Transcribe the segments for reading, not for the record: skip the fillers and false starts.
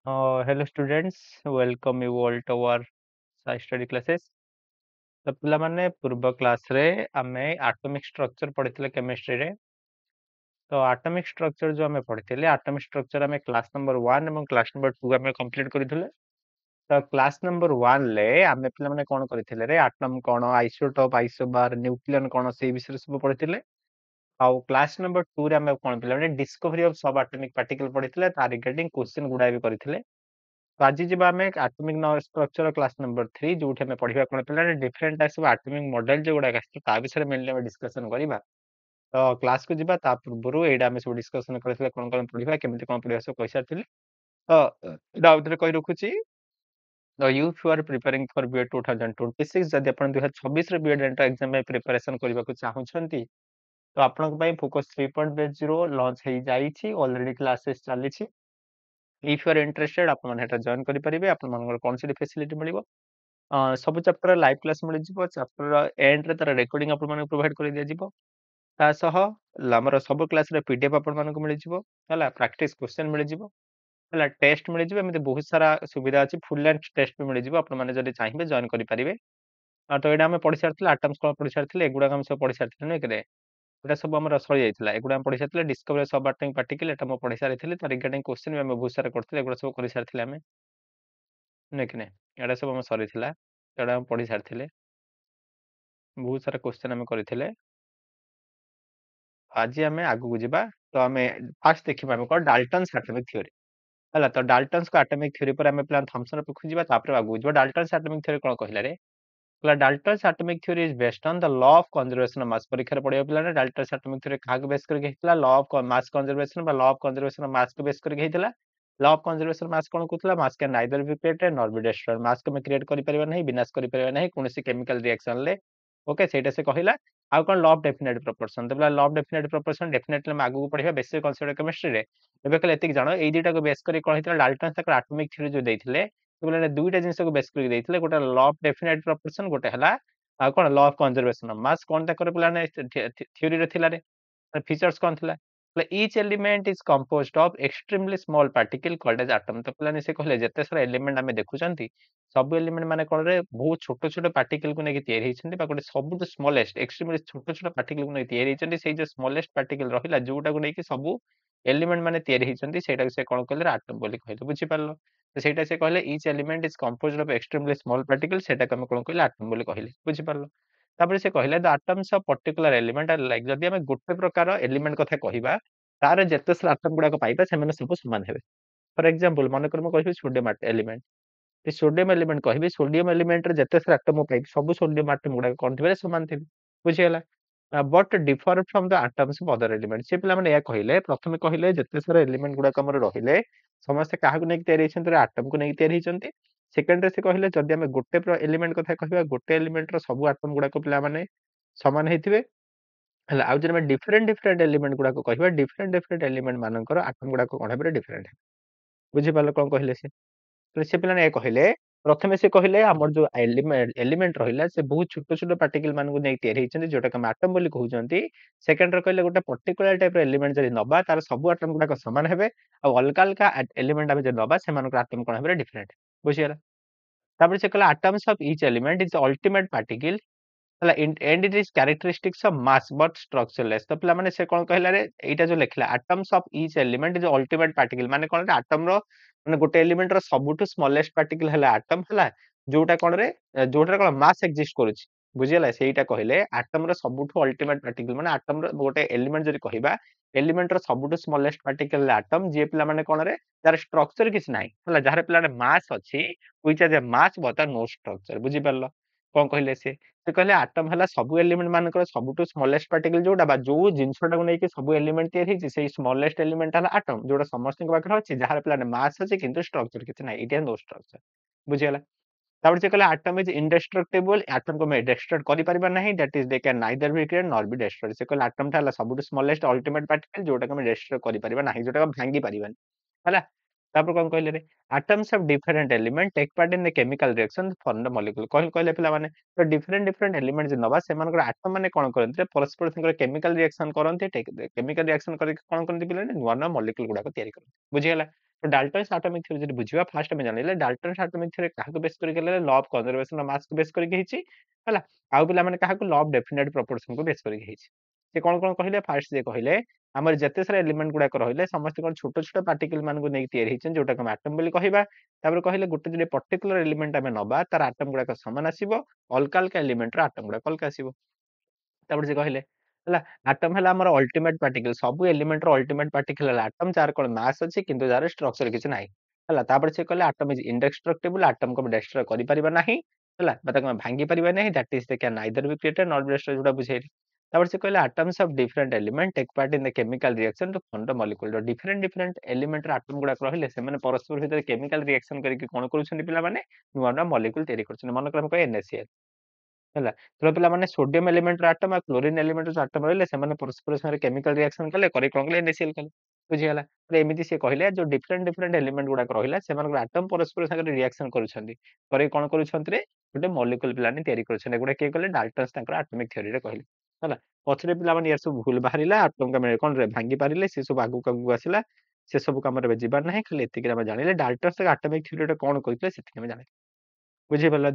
Hello students, welcome you all to our study classes. तो पिलामाने पूर्व class रे आमे एटॉमिक स्ट्रक्चर पढ़िथिले केमिस्ट्री रे। तो एटॉमिक स्ट्रक्चर जो आमे पढ़िथिले एटॉमिक स्ट्रक्चर आमे क्लास नंबर 1 एवं क्लास नंबर 2 आमे कंप्लीट करिथिले। तो क्लास नंबर 1 ले आमे पिलामाने कोन करिथिले रे एटॉम कोन आइसोटोप आइसोबार न्यूक्लियन कोन से विषय सब पढ़िथिले। आउ क्लास नंबर 2 रे आमे कोन पिलामाने डिस्कवरी ऑफ सब एटॉमिक पार्टिकल पढ़िथिले ता रिगार्डिंग क्वेश्चन गुडा भी करिथिले। तो आज जीवा आम एटॉमिक स्ट्रक्चर क्लास नंबर 3 जो आम पढ़ा कौन पे different types of atomic model जो गुड़ा विषय मेनली आम डिस्कशन करवा। तो क्लास को जीवा ता पूर्व एटा आम सब डिस्कशन करथिले कोन कोन पढ़ा केमिति कोन पढ़ा सब कहि सारथिले। तो एटा आउथरे कहि रखुची। तो you are preparing for B Ed 2026 जदि आपण 2026 रे बीएड एंट्रेंस एग्जाम में प्रिपरेशन करबा को चाहउछंती तो आपन पई फोकस 3.0 लॉन्च हे जाईची ऑलरेडी क्लासेस चलीची। इफ यू आर इंटरेस्टेड आपण माने हेटा जॉइन करि परिबे आपण मानकर कोन सी फैसिलिटी मिलिबो। सब चैप्टर लाइव क्लास मिल जिवो चैप्टर एंड रे तार रिकॉर्डिंग आपण माने प्रोवाइड करि दिया जिवो। ता सह हमर सब क्लास रे पीडीएफ आपण मानक मिल जिवो हला प्रैक्टिस क्वेश्चन मिल जिवो हला टेस्ट मिल जिवो एमिते बहुत सारा सुविधा अछि फुल लेंथ टेस्ट भी मिल जिवो आपण माने जदि चाहिबे जॉइन करि परिबे। तो एडा हम पढि सारथिले एटम्स कोन पढि सारथिले एगुडा हम सब पढि सारथिले नै करे एटा सब हमर सरी जायतिला एगुडा हम पढि सारथिले डिस्कवरी सब एटॉमिक पार्टिकल एटा हम पढि सारथिले ता रिगार्डिंग क्वेश्चन भी हम बहुत सारा करथिले एगुडा सब करि सारथिले हम नै कि नै एडा सब हम सरी थिला एडा हम पढि सारथिले बहुत सारा क्वेश्चन हम करथिले। आज आम आगु को जीवा तो आम फास्ट देखिबा हम को डाल्टन्स एटॉमिक थ्योरी हला। तो डाल्टन्स को एटॉमिक थ्योरी पर आम प्लान थॉमसन पर खुजिबा तापर आगु जीवा। डाल्टन्स एटॉमिक थ्योरी कोन कहिला रे हला Dalton's atomic theory is based on the law of conservation of मास। परीक्षा रे पढिया पिला ने डाल्टन्स एटॉमिक थ्योरी काहा को बेस करके हितला लॉ ऑफ मास कंजर्वेशन बा law of conservation of mass को बेस करके हितला। लॉ ऑफ कंजर्वेशन मास कोन कहतला mass can neither be created nor be destroyed. Mass को में क्रिएट करि परिबा नहीं विनाश करि परिबा नहीं कोनोसी केमिकल रिएक्शन ले। ओके सेटा से कहिला आउ कोन लॉ ऑफ डेफिनेट प्रोपोर्शन तो law of definite proportion definitely हम आगु को पढिबा बेसिक कांसेप्ट केमिस्ट्री रे। एबे कले एतिक जानो एई दुटा को बेस करि कोन हितला डाल्टन तक एटॉमिक थ्योरी जो देथिले तो बोले दुईटा जिंस को बेस करि देथिले गोटे लॉ ऑफ डेफिनेट प्रोपोर्शन गोटे हला आ कोन law of conservation of mass कोन तकर प्लान थ्योरी रे थिला रे फीचर्स कोन थिला each element is composed of extremely small particle called as atom. तो प्लान से कहले जते सारा एलिमेंट हमें देखुचंती सब एलिमेंट माने कोन रे बहुत छोट छोट पार्टिकल को नेकी तयार हिचंती बा गोटे सबु स्मॉलेस्ट एक्सट्रीमली छोट छोट पार्टिकल को नेकी तयार हिचंती सेई जो स्मॉलेस्ट पार्टिकल रहिला जोटा को नेकी सबु एलिमेंट माने तयार हिचंती सेटा से कोन कहले एटम बोली कहले बुझि पारलो। तो सेटा से कहले each element is composed of extremely small particle सेटा को हम कोन कहले एटम बोली कहले बुझि पारलो। तापर से कहले the atoms of particular element are like जदि हम गोटे प्रकार एलिमेंट कथा कहिबा तार जेते सारा एटम गुडा को पाइबा से माने सब समान हेबे। फॉर एग्जांपल मन कर म कहिबी सोडियम एलिमेंट ए सोडियम एलिमेंट कहबी सोडियम एलिमेंट रे जेते सारा एटम पाइबी सब सोडियम एटम गुडा कोन थिबे समान थिबे बुझि गेला। But differ from the atoms of other element से पिला माने या कहिले प्रथमे कहिले जेते सारा एलिमेंट गुडा हमर रहिले समस्त काहा को नेक तयार हिचंती एटम को नेक तयार हिचंती। सेकंड रे से कहिले जदि हम गोटे एलिमेंट कथा कहबा गोटे एलिमेंट रो सब एटम गुडा को पिला माने समान हेथिबे हला। आउ जने डिफरेंट डिफरेंट एलिमेंट गुडा को कहबा डिफरेंट डिफरेंट एलिमेंट मानकर एटम गुडा को कोन हेबे डिफरेंट बुझि पारलो कोन कहिले से। तो से पिला ने कहले प्रथमे से कहले हमर जो एलिमेंट रहिला से बहुत छोट छोट पार्टिकल मान को नै तयार हिचंती जोटा के एटम बोली कहउचंती। सेकंड रे कहले गोटे पर्टिकुलर टाइप रो एलिमेंट जदि नबा तार सब एटम गुडा को समान हेबे आ अलगा अलगा एलिमेंट हम जे नबा से मानकर एटम कोन हेबे डिफरेंट बुझि गेला। तापर से कहला atoms of each element is ultimate particle हला and it is characteristics of mass but structureless. तो पिला माने से कोन कहला रे एटा जो लिखला atoms of each element is ultimate particle माने कोन रे एटम रो माने गोटे एलिमेंट रो सबुठु स्मॉलेस्ट पार्टिकल हला एटम हला जोटा कोन रे जोटा कोन मास एक्जिस्ट करूची बुझियला सेटा कहले एटम रो सबुठु अल्टीमेट पार्टिकल माने एटम रो गोटे एलिमेंट जदि कहिबा एलिमेंट रो सबुठु स्मॉलेस्ट पार्टिकल एटम जे पिला माने कोन रे तार स्ट्रक्चर किछ नाही हला जहार पिला मास अछि which has a mass but no structure बुझि पारलो कोन कहले से कहले एटम हला सब एलिमेंट मानकर सबुठु स्मॉलेस्ट पार्टिकल जोटा बा जो जिंसटा को नै कि सब एलिमेंट तयार हिची सेही स्मॉलेस्ट एलिमेंट हला एटम जोटा समस्त के पाखर अछि जहार प्लान मास अछि किंतु स्ट्रक्चर किछ नै इट हैज नो स्ट्रक्चर बुझियला। तापर से कहला एटम इज इंडेस्ट्रक्टिबल एटम को में डिस्ट्रॉय करि परिबा नाही that is they can neither be created nor be destroyed. से कहला एटम था हला सबुठु स्मॉलेस्ट अल्टीमेट पार्टिकल जोटा को में डिस्ट्रॉय करि परिबा नाही जोटा को भांगी परिबानी हला। तापर कोन कहले रे atoms of different element take part in the chemical reaction form the molecule कहले कहले पिला माने तो डिफरेंट डिफरेंट एलिमेंट जे नबा सेमानकर एटम माने कोन करन्ते परस्पर संकर केमिकल रिएक्शन करन्ते केमिकल रिएक्शन करि कोन करन्ते पिला ने नुवा नुवा मॉलिक्यूल गुडा को तयारी करन्ते बुझि गेला। तो डाल्टन्स एटॉमिक थ्योरी जदि बुझिबा फास्ट हम जानिले डाल्टन्स एटॉमिक थ्योरी काहाको बेस करि गेले law of conservation of mass को बेस करि हिची हला आउ पिला माने काहाको लॉ ऑफ डेफिनेट प्रोपोर्शन को बेस करि हिची से कोन कहिले फास्ट जे कहिले हमर जते सारा एलिमेंट गुडा को रहिले समस्त कोन छोटो छोटो पार्टिकल मान को नै तयार हिचन जोटा हम एटम बोली कहिबा तापर कहिले गुटे जदि पर्टिकुलर एलिमेंट हमें नबा तार एटम गुडा को समान आसीबो अलका अलका एलिमेंट रा एटम गुडा अलका आसीबो तापर से कहिले हला एटम हला हमर अल्टीमेट पार्टिकल सब एलिमेंट रो अल्टीमेट पार्टिकल हला एटम चार कोन मास अछि किंतु जार स्ट्रक्चर किछ नाही हला तापर से कहले एटम इज इंडेस्ट्रक्टिबल एटम को डिस्ट्रॉय करि परिबा नाही हला बता को भांगी परिबा नाही that is the can neither be created not be destroyed जोटा बुझे तापर से कहले atoms of different element take part in the chemical reaction to form the molecule the different different element रा एटम गुडा रहले से माने परस्पर भितर केमिकल रिएक्शन करिक कोन करूछन पिला माने नुवा नुवा मॉलिक्यूल तयारी करछन मन क्रम को NaCl ହେଲା ତ ପିଲାମାନେ ସୋडिୟମ ଏଲିମେଣ୍ଟ ର ଆଟମ ଆଉ କ୍ଲୋରିନ ଏଲିମେଣ୍ଟ ର ଆଟମ ରହିଲେ ସେମାନେ ପରସ୍ପର ସାଙ୍ଗରେ କେମିକାଲ ରିଆକ୍ସନ କଲେ କରି କଣ କଲେ NaCl କଲେ ବୁଝିଗଲା ତ ଏମିତି ସେ କହିଲେ ଯୋଉ ଡିଫରେଣ୍ଟ ଡିଫରେଣ୍ଟ ଏଲିମେଣ୍ଟ ଗୁଡାକ ରହିଲା ସେମାନଙ୍କର ଆଟମ ପରସ୍ପର ସାଙ୍ଗରେ ରିଆକ୍ସନ କରୁଛନ୍ତି କରି କଣ କରୁଛନ୍ତି ରେ ଗୋଟେ ମଲିକ୍ୟୁଲ ପିଲାମାନେ ତିଆରି କରୁଛନ୍ତି ଏଗୁଡା କିଏ କହିଲେ ଡାଲ୍ଟନ୍ସ ତାଙ୍କର ଆଟମିକ ଥ୍योरी ରେ କହିଲେ ହେଲା ପଛରେ ପିଲାମାନେ ୟାର ସବୁ ଭୁଲ ବାହାରିଲା ଆଟମ ଆମେ କଣ ରେ ଭାଙ୍ଗି ପାରିଲେ ସେ ସବୁ ଆଗକୁ ଆଗକୁ ଆସିଲା ସେ ସବୁ କାମରେ ଏବେ ଯିବାର ନାହିଁ ଖାଲି ଏତିକି ଆମେ ଜାଣିଲେ ଡାଲ୍ଟନ୍ସ ଆଟମିକ ଥ୍योरी ରେ କଣ କହିଥିଲେ ସେତିକି ଆମେ ଜାଣିଲେ ବୁଝିପାରିଲ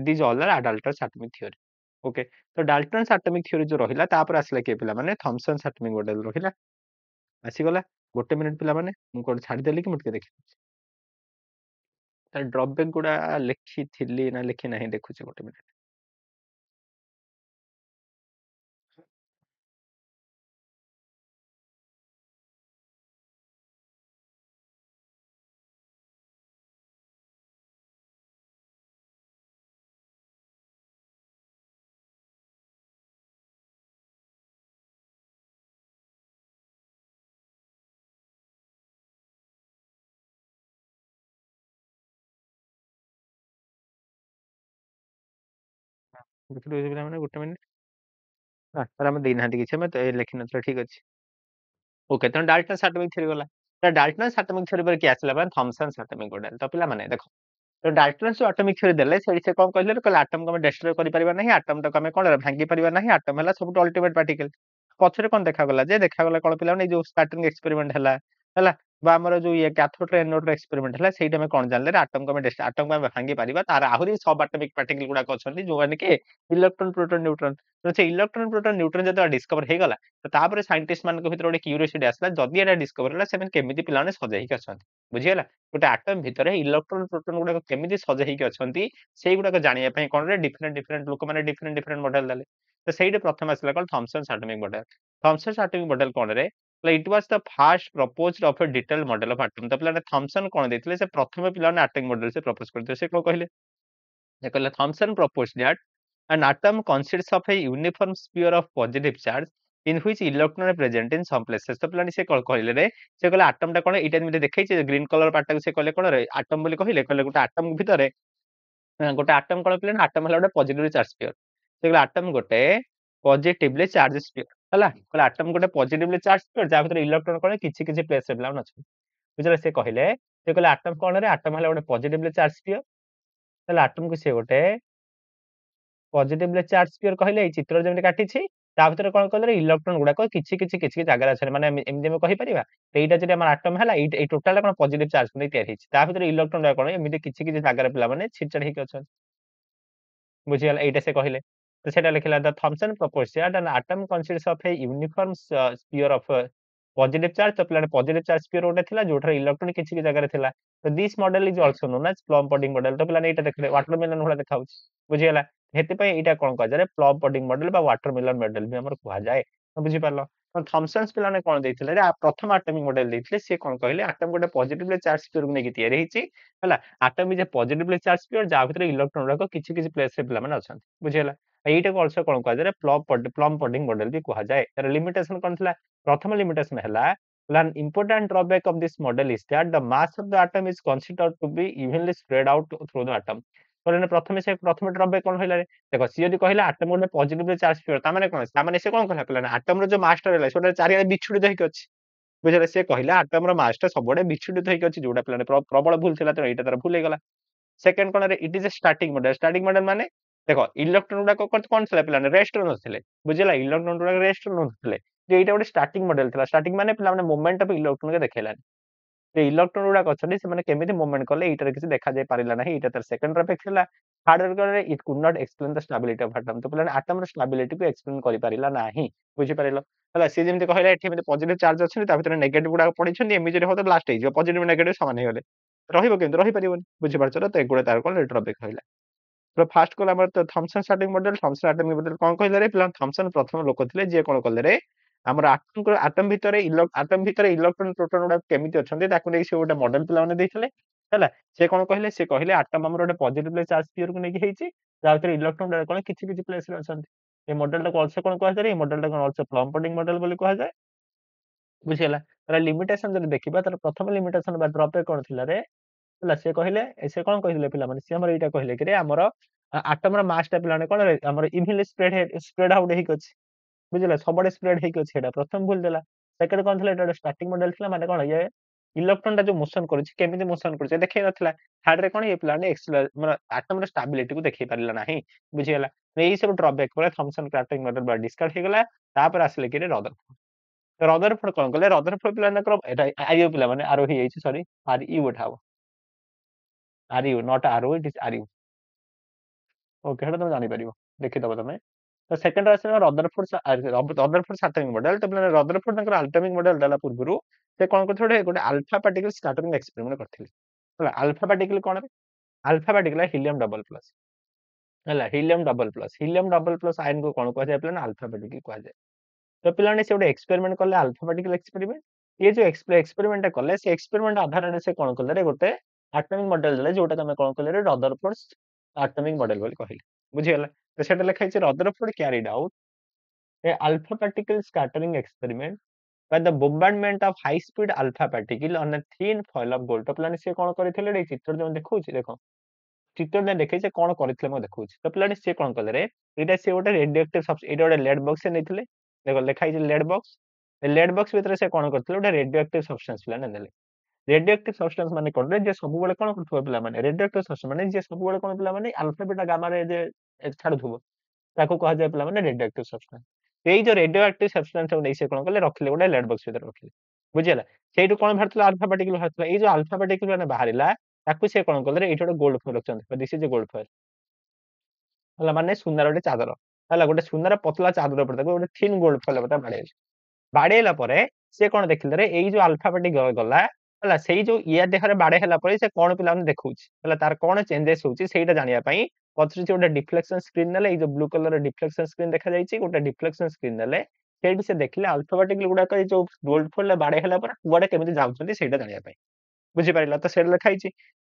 these all are Dalton's atomic theory okay तो डाल्टन्स एटॉमिक थ्योरी जो रहिला तापर आसला के पिला माने थॉमसन एटॉमिक मॉडल रहिला आसी गला गोटे मिनिट पिला माने मु कोड छाडी देली कि मुटके देखि त ड्रॉबैक गुडा लिखि थिली ना लिखि नाही देखुची गोटे मिनिट देखिलु पिला माने गोटे मिनिट हां पर हम देना हंती किछ हम तो लिखि नथला ठीक अछि ओके तो डाल्टन्स एटॉमिक थ्योरी गला त डाल्टन्स एटॉमिक थ्योरी पर कि आसला बा थॉमसन एटॉमिक मॉडल तो पिला माने देखो तो डाल्टन्स एटॉमिक थ्योरी देले से कोन कहले कहले एटम को हम डिस्ट्रॉय करि परिबा नाही एटम तक हमें कोन भांगी परिबा नाही एटम हला सब अल्टीमेट पार्टिकल पछरे कोन देखा गला जे देखा गला कोन पिला माने जो स्कैटरिंग एक्सपेरिमेंट हला बा हमर जो ये कैथोड रे एनोड रे एक्सपेरिमेंट हला सेटा में कोन जानले एटम को हम एटम को हम भांगी परिबा तार आहुरी सब एटॉमिक पार्टिकल गुडा को छथि जो माने के इलेक्ट्रॉन प्रोटॉन न्यूट्रॉन तो से इलेक्ट्रॉन प्रोटॉन न्यूट्रॉन जतो डिस्कवर हे गला तो तापर साइंटिस्ट मान को भीतर ओडे क्यूरियोसिटी आसला जदी एटा डिस्कवर हला सेमन केमिति पिला माने सजाई के अछंती बुझियला गोटे आटम भीतर इलेक्ट्रॉन प्रोटॉन गुडा केमिति सजा हे के अछंती सेई गुडा को जानिया पई कोन रे डिफरेंट डिफरेंट लोक माने डिफरेंट डिफरेंट मॉडल देले तो सेइडे प्रथम आसला कोन Thomson atomic model Thomson atomic model कोन रे it was the first proposed of a detail model of atom तो पिला थॉमसन कोन देथिले से प्रथम पिला ने एटॉमिक मॉडल से प्रपोज करते से को कहले they call Thomson proposed that an atom consists of a uniform sphere of positive charge in which electron are present in some places तो पिलानी से कहले रे से कहले एटम टा कोन एटा निते देखै छै ग्रीन कलर पार्ट से कहले कोन रे एटम बोली कहले कहले गोटे एटम भितरे गोटे एटम कोन पिले एटम हला गोटे पॉजिटिवली चार्ज स्फीयर से कहले एटम गोटे पॉजिटिवली चार्ज स्फीयर हला कहले एटम गोटे पॉजिटिवली चार्ज स्फीयर जा भितर इलेक्ट्रॉन कोन किछि किछि प्लेस रे प्लान अछि बुझले से कहले एटम कोन रे एटम हला गोटे पॉजिटिवली चार्ज स्फीयर ତାହେଲେ ଆଟମକୁ ସେ ଗୋଟେ ପଜିଟିଭଲି ଚାର୍ଜ ସ୍ଫିୟର କହିଲେ ଏଇ ଚିତ୍ର ଯେମିତି କାଟିଛି ତା ଭିତରେ କଣ କହିଲେ ଇଲେକ୍ଟ୍ରନ ଗୁଡାକ କିଛି ଜାଗାରେ ଅଛନ୍ତି ମାନେ ଏମିତି ଆମେ କହିପାରିବା ଏଇଟା ଯଦି ଆମର ଆଟମ ହେଲା ଏଇ ଟୋଟାଲ କଣ ପଜିଟିଭ ଚାର୍ଜ ନେଇ ତିଆରି ହେଇଛି ତା ଭିତରେ ଇଲେକ୍ଟ୍ରନ ଗୁଡାକ କଣ ଏମିତି କିଛି ଜାଗାରେ ପିଲାମାନେ ଛିଡଛାଡ ହେଇକି ଅଛନ୍ତି ବୁଝିଗଲା ଏଇଟା ସେ କହିଲେ ତ ସେଟା ଲେଖିଲା the Thomson propose that an atom consists of a uniform sphere of positive charge तो पिलाने पॉजिटिव चार्ज स्फीयर गोटे थिला जोठार इलेक्ट्रॉन किछि जगह थिला तो this model is also known as plum pudding model तो पिलाने एटा देखले वाटरमेलन होला देखाउछ बुझियला हेते पय एटा कोन कह जारे प्लम पडिंग मॉडल बा वाटरमेलन मॉडल भी हमर कहा जाय तो बुझि पारलो तो थॉमसन्स पिलाने कोन दैथिले रे प्रथम एटॉमिक मॉडल दैथिले से कोन कहले एटम गोटे पॉजिटिवली चार्ज स्फीयर को नेकी तयारी हिची हला atom is a positively charge sphere जा भितर इलेक्ट्रॉन रको किछि प्लेस रे पिला माने अछन बुझियला एटा को आल्सो कोन कह जारे प्लम पडिंग मॉडल भी कहा जाय तर लिमिटेशन कोन थिला प्रथम लिमिटेशन हैला an important drawback of this model is that the mass of the atom is considered to be evenly spread out through the atom कहले प्रथमे से प्रथमे ड्रॉबैक कोन होइला रे देखो सी यदि कहला एटम गोटे पॉजिटिवली चार्ज स्फीयर ता माने कोन ता माने से कोन कहला कहला एटम रो जो मास टा रहला सोटा चारि बिछुड़ी दैक अछि बुझले से कहला एटम रो मास टा सबडे बिछुड़ी दैक अछि जोटा प्लान प्रबल भूल थिला त एटा तार भूल हे गला सेकंड कोन रे it is a static model माने देखो इलेक्ट्रॉन गुडा कोन थिला प्लान रेस्ट रो नथिले बुझला इलेक्ट्रॉन गुडा रेस्ट रो नथिले जे एटा गोटे स्टार्टिंग मॉडल थिला स्टार्टिंग माने पिला माने मूवमेंट ऑफ इलेक्ट्रॉन के देखेला যে ଇଲେକ୍ଟ୍ରନ ଗୁଡାକ ଅଛନ୍ତି ସେମାନେ କେମିତି ମୁଭମେଣ୍ଟ କଲେ ଏଇଟାରେ କିଛି ଦେଖାଯାଇ ପାରିଲା ନାହିଁ। ଏଇଟା ତାର ସେକେଣ୍ଡ ଡ୍ରବ୍ୟାକ୍ ଥିଲା। ଥାର୍ଡ ରେ it could not explain the stability of atom. ତ ପିଲାମାନେ ଆଟମର ଷ୍ଟାବିଲିଟିକୁ ଏକ୍ସପ୍ଲେନ୍ କରିପାରିଲା ନାହିଁ। ବୁଝିପାରିଲ? ହେଲା ସିଏ ଯେମିତି କହିଲା ଏଠି ଏମିତି ପଜିଟିଭ ଚାର୍ଜ ଅଛନ୍ତି ତା ଭିତରେ ନେଗେଟିଭ ଗୁଡାକ ପଡିଛନ୍ତି ଏମିତି ଯଦି ହବ ବ୍ଲାଷ୍ଟ ହେଇଯିବ। ପଜିଟିଭ ନେଗେଟିଭ ସମାନ ହେଇଗଲେ ରହିବ କେମିତି? ରହିପାରିବନି। ବୁଝିପାରୁଛ ତ ଏଗୁଡା ତାର କଣ ଡ୍ରବ୍ୟାକ୍ ରହିଲା। ତ ଫାଷ୍ଟ କଲା ଆମର ତ Thomson starting model. Thomson atomic model କଣ କହିଲେ ରେ ପିଲା? ଥମସନ ପ୍ରଥମ ଲୋକ ଥିଲେ ଯିଏ କଣ କଲେ ରେ ଆମର ଆଟମ ଭିତରେ ଇଲେକ୍ଟ୍ରନ ପ୍ରୋଟନ ଗୁଡା କେମିତି ଅଛନ୍ତି ତାକୁ ନେଇ ସେ ଗୋଟେ ମଡେଲ ପିଲାମାନେ ଦେଇଥିଲେ। ହେଲା ସେ କଣ କହିଲେ? ସେ କହିଲେ ଆଟମ ଆମର ଗୋଟେ ପଜିଟିଭ ଚାର୍ଜ ସ୍ପିୟରକୁ ନେଇକି ହେଇଛି ତା ଭିତରେ ଇଲେକ୍ଟ୍ରନ ଗୁଡା କଣ କିଛି କିଛି ପ୍ଲେସରେ ଅଛନ୍ତି। এই ମଡେଲଟାକୁ ଅଲସୋ କଣ କୁହାଯାଏ? এই ମଡେଲଟାକୁ ଅଲସୋ ପ୍ଲମ ପୁଡିଂ ମଡେଲ ବୋଲି କୁହାଯାଏ। ବୁଝିଗଲା? ତାର ଲିମିଟେସନ ଯଦି ଦେଖିବା ତାର ପ୍ରଥମ ଲିମିଟେସନ ବା ଡ୍ରବ୍ୟାକ୍ କଣ ଥିଲା ରେ? ହେଲା ସେ କହିଲେ ସେ କଣ କହିଥିଲେ ପିଲାମାନେ? ସେ ଆମର ଏଇଟା କହିଲେ କି ରେ ଆମର ଆଟମର ମାସ ଟା ପିଲାମାନେ କଣ ଆମର ଇଭିନଲି ସ୍ପ୍ରେଡ ଆଉଟ୍ ହେଇକି ଅଛି। ବୁଝିଲେ? ସବୁଆଡେ ସ୍ପ୍ରେଡ ହେଇକି ଅଛି। ଏଇଟା ପ୍ରଥମ ଭୁଲ ଥିଲା। ସେକେଣ୍ଡ କଣ ଥିଲା? ଏଟା ଗୋଟେ ଷ୍ଟାର୍ଟିଂ ମଡେଲ ଥିଲା। ମାନେ କଣ ଇଏ ଇଲେକ୍ଟ୍ରନ ଟା ଯୋଉ ମୋସନ କରୁଛି କେମିତି ମୋସନ କରୁଛି ଦେଖେଇ ନଥିଲା। ଥାର୍ଡ ରେ କଣ ଇଏ ପିଲାମାନେ ମାନେ ଆଟମର ଷ୍ଟାବିଲିଟିକୁ ଦେଖେଇ ପାରିଲା ନାହିଁ। ବୁଝିଗଲା? ଏଇ ସବୁ ଡ୍ରବ୍ୟାକ୍ ପରେ ଥମସନ କ୍ରାଫ୍ଟିଂ ମଡେଲ ବା ଡିସକାର୍ଡ ହେଇଗଲା। ତାପରେ ଆସିଲେ କି ରଦରଫୋର୍ଡ। ରଦରଫୋର୍ଡ କଣ କଲେ? ରଦରଫୋର୍ଡ ପିଲାମାନଙ୍କର ଏଟା ଆଇୟୁ ପିଲାମାନେ ଆରଓ ହେଇଯାଇଛି ସରି ଆରୟୁ ଏଟା ହବ RU not RO it is RU. Okay ସେଟା ତମେ ଜାଣିପାରିବ ଦେଖିଦବ ତମେ। ତ ସେକେଣ୍ଡ ଆସିଲା ରଦରଫୋର୍ଡ ସ୍କାଟରିଂ ମଡେଲ। ତ ପିଲାମାନେ ରଦରଫୋର୍ଡ ତାଙ୍କର ଆଟମିକ ମଡେଲ ଦେଲା ପୂର୍ବରୁ ସେ କଣ କରିଥିଲେ? ଗୋଟେ ଆଲଫା ପାର୍ଟିକଲ ସ୍କାଟରିଂ ଏକ୍ସପେରିମେଣ୍ଟ କରିଥିଲେ। ହେଲା ଆଲଫା ପାର୍ଟିକଲ କଣ? ଆଲଫା ପାର୍ଟିକଲ ହିଲିୟମ ଡବଲ ପ୍ଲସ। ହେଲା ହିଲିୟମ ଡବଲ ପ୍ଲସ ଆୟନକୁ କଣ କୁହାଯାଏ ପିଲାମାନେ? ଆଲଫା ପାର୍ଟିକଲ କୁହାଯାଏ। ତ ପିଲାମାନେ ସେ ଗୋଟେ ଏକ୍ସପେରିମେଣ୍ଟ କଲେ ଆଲଫା ପାର୍ଟିକଲ ଏକ୍ସପେରିମେଣ୍ଟ। ये जो एक्सपेरिमेंट कले से एक्सपेरिमेंट आधार से कौन कले रे गोटे आटमिक मॉडल देले जोटा तमे कौन कले रे रदरफोर्ड आटमिक मॉडल बोली कहले। बुझिगला? तो सेटा लिखा है Rutherford carried out a alpha particle scattering experiment by the bombardment of high speed alpha particle on a thin foil of gold। तो पिलाने से कौन करथिले रे चित्र जो देखौछि देखो चित्र ने देखै से कौन करथिले म देखौछि। तो पिलाने से कौन कले रे एटा से गोटे रेडियोएक्टिव एटा गोटे लेड बॉक्स से नेथिले। देखो लिखा है लेड बॉक्स। लेड बॉक्स भीतर से कौन करथिले गोटे रेडियोएक्टिव सब्सटेंस पिलाने नेले। रेडियोएक्टिव सब्सटेंस माने कोन रे जे सब बेले कोन करथुबो पिला माने रेडियोएक्टिव सब्सटेंस माने जे सब बेले कोन पिला माने अल्फा बीटा गामा रे जे छाडुथुबो ताको कहा जाय पिला माने रेडियोएक्टिव सब्सटेंस। एई जो रेडियोएक्टिव सब्सटेंस को नै से कोन कले रखिले गोटे लेड बॉक्स भीतर रखिले। बुझियला? सेइटु कोन भारतला अल्फा पार्टिकल भारतला एई जो अल्फा पार्टिकल माने बाहरिला ताकू से कोन कले रे एइठो गोटे गोल्ड फॉइल रखचंत। This is a gold foil. हला माने सुनार गोटे चादर। हला गोटे सुनार पतला चादर पर ताको गोटे थिन गोल्ड फॉइल बता बाडे बाड़ेला परे से कौन देखिले रे एई जो अल्फा पार्टिकल गला हला सेई जो इया देहरे बाड़े हला परे से कौन पिला माने देखौछि हला तार कौन चेंजेस होछि सेइटा जानिया पई पछरे से गोटे डिफ्लेक्शन स्क्रीन नेले एई जो ब्लू कलर डिफ्लेक्शन स्क्रीन देखा जाईछि गोटे डिफ्लेक्शन स्क्रीन नेले सेइठी से देखिले अल्फा पार्टिकल गुडा कई जो गोल्ड फॉल बाड़े हला परे कुआडे केमिति जाउछन्ती सेइटा जानिया पई। बुझी पारिला? तो सेट लिखा है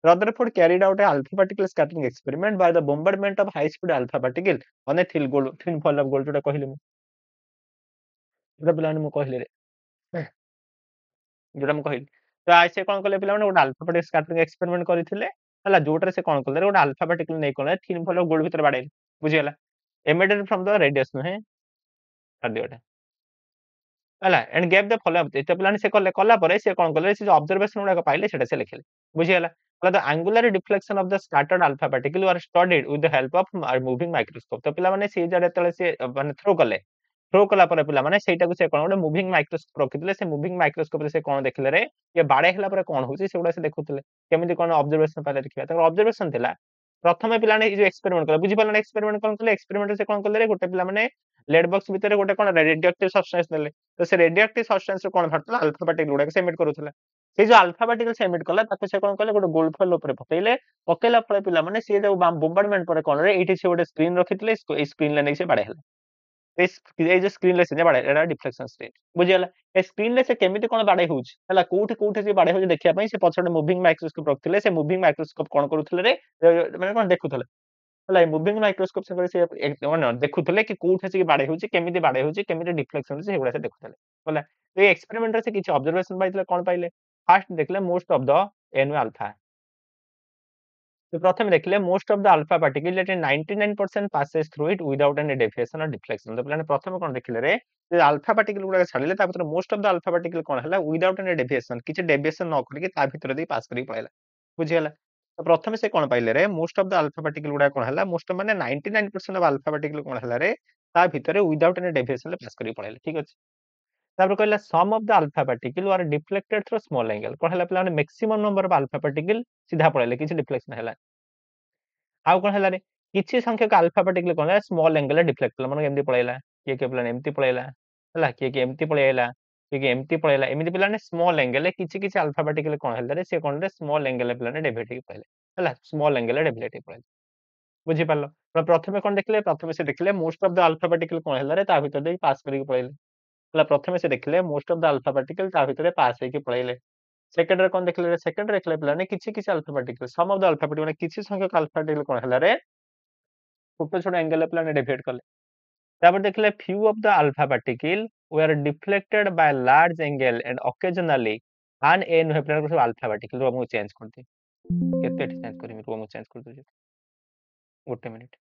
Rutherford carried out a alpha particle scattering experiment by the bombardment of high speed alpha particle on a thin foil of gold जोटा कहले मु जोटा पिलाने मु कहले रे जोटा मु कहली। तो से कौन कले पिला गोटे अल्फा पार्टिकल स्कैटरिंग एक्सपेरिमेंट करथिले हला जोटा से कौन कले गोटे अल्फा पार्टिकल नै कोन थिन फॉल ऑफ गोल्ड भीतर बाडे बुझियला एमिटेड फ्रॉम द रेडियस नो है खाद्यटा हला and gave the follow up तो पिलाने से कला परे से कौन कले से जो ऑब्जर्वेशन गुडा पाइले सेटा से लिखले बुझियला। The angular deflection of the scattered alpha particle were studied with the help of moving microscope. तो पिला माने से जडे तले से माने थ्रो कला पर पिला माने सेटा को से कोन गोटे मूविंग माइक्रोस्कोप रखितले से मूविंग माइक्रोस्कोप रे से कोन देखले रे ये बाडे हला पर कोन होची सेगुडा से देखुतले केमिति कोन ऑब्जर्वेशन पाले देखिया त ऑब्जर्वेशन थिला प्रथमे पिला ने जो एक्सपेरिमेंट कला बुझी पाले एक्सपेरिमेंट कोन कले एक्सपेरिमेंट से कोन कले रे गोटे पिला माने लेड बॉक्स भीतर गोटे कोन रेडियोएक्टिव सब्सटेंस नेले तो से रेडियोएक्टिव सब्सटेंस कोन भारतला अल्फा पार्टिकल गुडा से एमिट करूथले से जो अल्फा पार्टिकल से एमिट कला ताको से कोन कले गोटे गोल्ड फॉइल ऊपर पकेइले पकेला फळे पिला माने से जो बोmbardment पर कोन रे एठी से गोटे स्क्रीन रखितले ए स्क्रीन ले नै से बाडे हला ए जो स्क्रीन से बाड़े एटा डिफ्लेक्शन स्क्रीन बुझियला। ए स्क्रीन ले से केमिति कोन बाड़े होउछ हला कोठी कोठी से बाड़े होउछ देखिया पई से पछडे मूविंग माइक्रोस्कोप रखथिले से मूविंग माइक्रोस्कोप कोन करूथले रे माने कोन देखुथले हला मूविंग माइक्रोस्कोप से माने देखुथले कि कोठी से बाड़े होउछ केमिति डिफ्लेक्शन होउछ सेगुडा से देखुथले होला। तो ए एक्सपेरिमेंट रे से किछ ऑब्जर्वेशन पाइथले कोन पाइले फर्स्ट देखले most of the an alpha तो प्रथम देखिले most of the alpha particle let 99% passes through it without any deviation or deflection। तो पिलाने प्रथम कोन देखिले रे जे अल्फा पार्टिकल गुडा छाडिले ता भीतर most of the alpha particle कोन हला विदाउट एनी डेविएशन किछ डेविएशन न करके ता भीतर दे पास करी पळैला बुझियला। तो प्रथम से कोन पाइले रे most of the alpha particle गुडा कोन हला मोस्ट माने 99% ऑफ अल्फा पार्टिकल कोन हला रे ता भीतर विदाउट एनी डेविएशन ले पास करी पळैला ठीक अछि। तापर कहला some of the alpha particle are deflected through small angle कोन हला पिला maximum number of alpha particle सीधा पळेले किछि डिफ्लेक्शन हला आउ कोन हला रे किछि संख्यक अल्फा पार्टिकल कोन हला स्मॉल एंगल डिफ्लेक्ट कला मन केमति पळेला के पिला एमति पळेला हला के एमति पळेला के एमति पळेला एमति पिला ने स्मॉल एंगल किछि किछि अल्फा पार्टिकल कोन हला रे से कोन रे स्मॉल एंगल पिला ने डेविएट पळेले हला स्मॉल एंगल डेविएट पळेले बुझी पारलो प्रथमे कोन देखले प्रथमे से देखले most of the alpha particle कोन हला रे ता भीतर दे पास करी पळेले हला प्रथमे से देखले most of the alpha particle ता भीतर पास हेकी पळेले सेकंड रे कोन देखले सेकंड रे देखले पिला ने किछि किछि alpha particle some of the alpha particle माने किछि संख्यक अल्फा पार्टिकल कोन हला रे छोट छोट एंगल पिला ने डेविएट कले तापर देखले few of the alpha particle were deflected by large angle and occasionally an n वेपनर को alpha particle रो मु चेंज कर दे केते चेंज करिमि रो मु चेंज कर दे गोटे मिनिट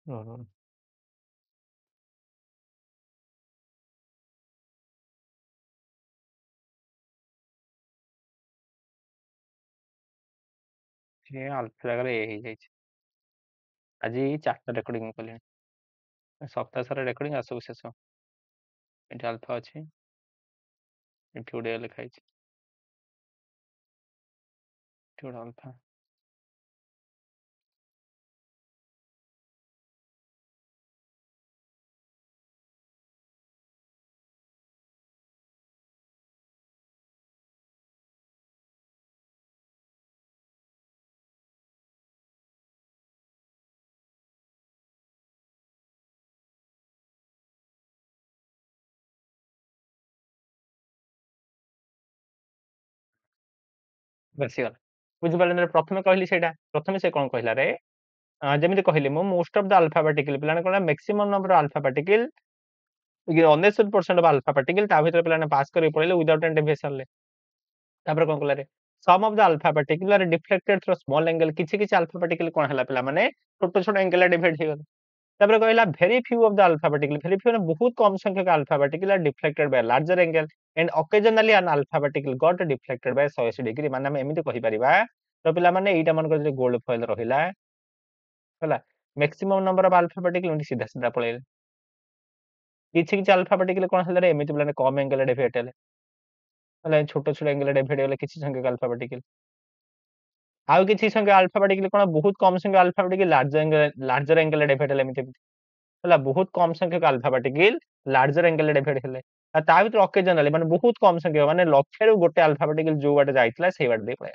रो रो ये अल्फा जगह ए हे जाय आज चारटा रेकॉर्डिंग कले सप्ताह सारा रेकॉर्डिंग आसो शेष एटा अल्फा अछि एठी ओडे लिखाइ छै एठी ओडे अल्फा बसी गला बुझि पाले प्रथमे कहली सेटा प्रथमे से कोन कहला रे जेमिति कहली मो most of the alpha particle plan cone maximum number of alpha particle 99% of alpha particle ता भीतर पिलाने पास करी पड़ले विदाउट एनी डेविएशन ले तापर कोन कला रे some of the alpha particle are deflected through small angle किछि किछि अल्फा पार्टिकल कोन हला पिला माने छोट छोट एंगल डिवाइड हे गला तापर कहला very few of the alpha particle very few ने बहुत कम संख्यक alpha particle are deflected by larger angle and occasionally an alpha particle got deflected by 180 degree माने हम एमिति कहि परिबा तो पिला माने एटा मन को जे गोल्ड फॉइल रहिला हला maximum number of alpha particle सीधा सीधा पळे किछि किछि अल्फा पार्टिकल कोन हला रे एमिति पिला ने कम एंगल डिवाइड हेले हला छोट छोट एंगल डिवाइड हेले किछि संख्यक अल्फा पार्टिकल आउ किछि संख्यक अल्फा पार्टिकल कोन बहुत कम संख्यक alpha particle larger angle divide हेले एमिति हला बहुत कम संख्यक alpha particle larger angle divide हेले ता भीतर ओकेजनली माने बहुत कम संख्यक माने लक्ष रु गोटे अल्फा पार्टिकल जो बाटे जाइतला सेही बाटे दे पळे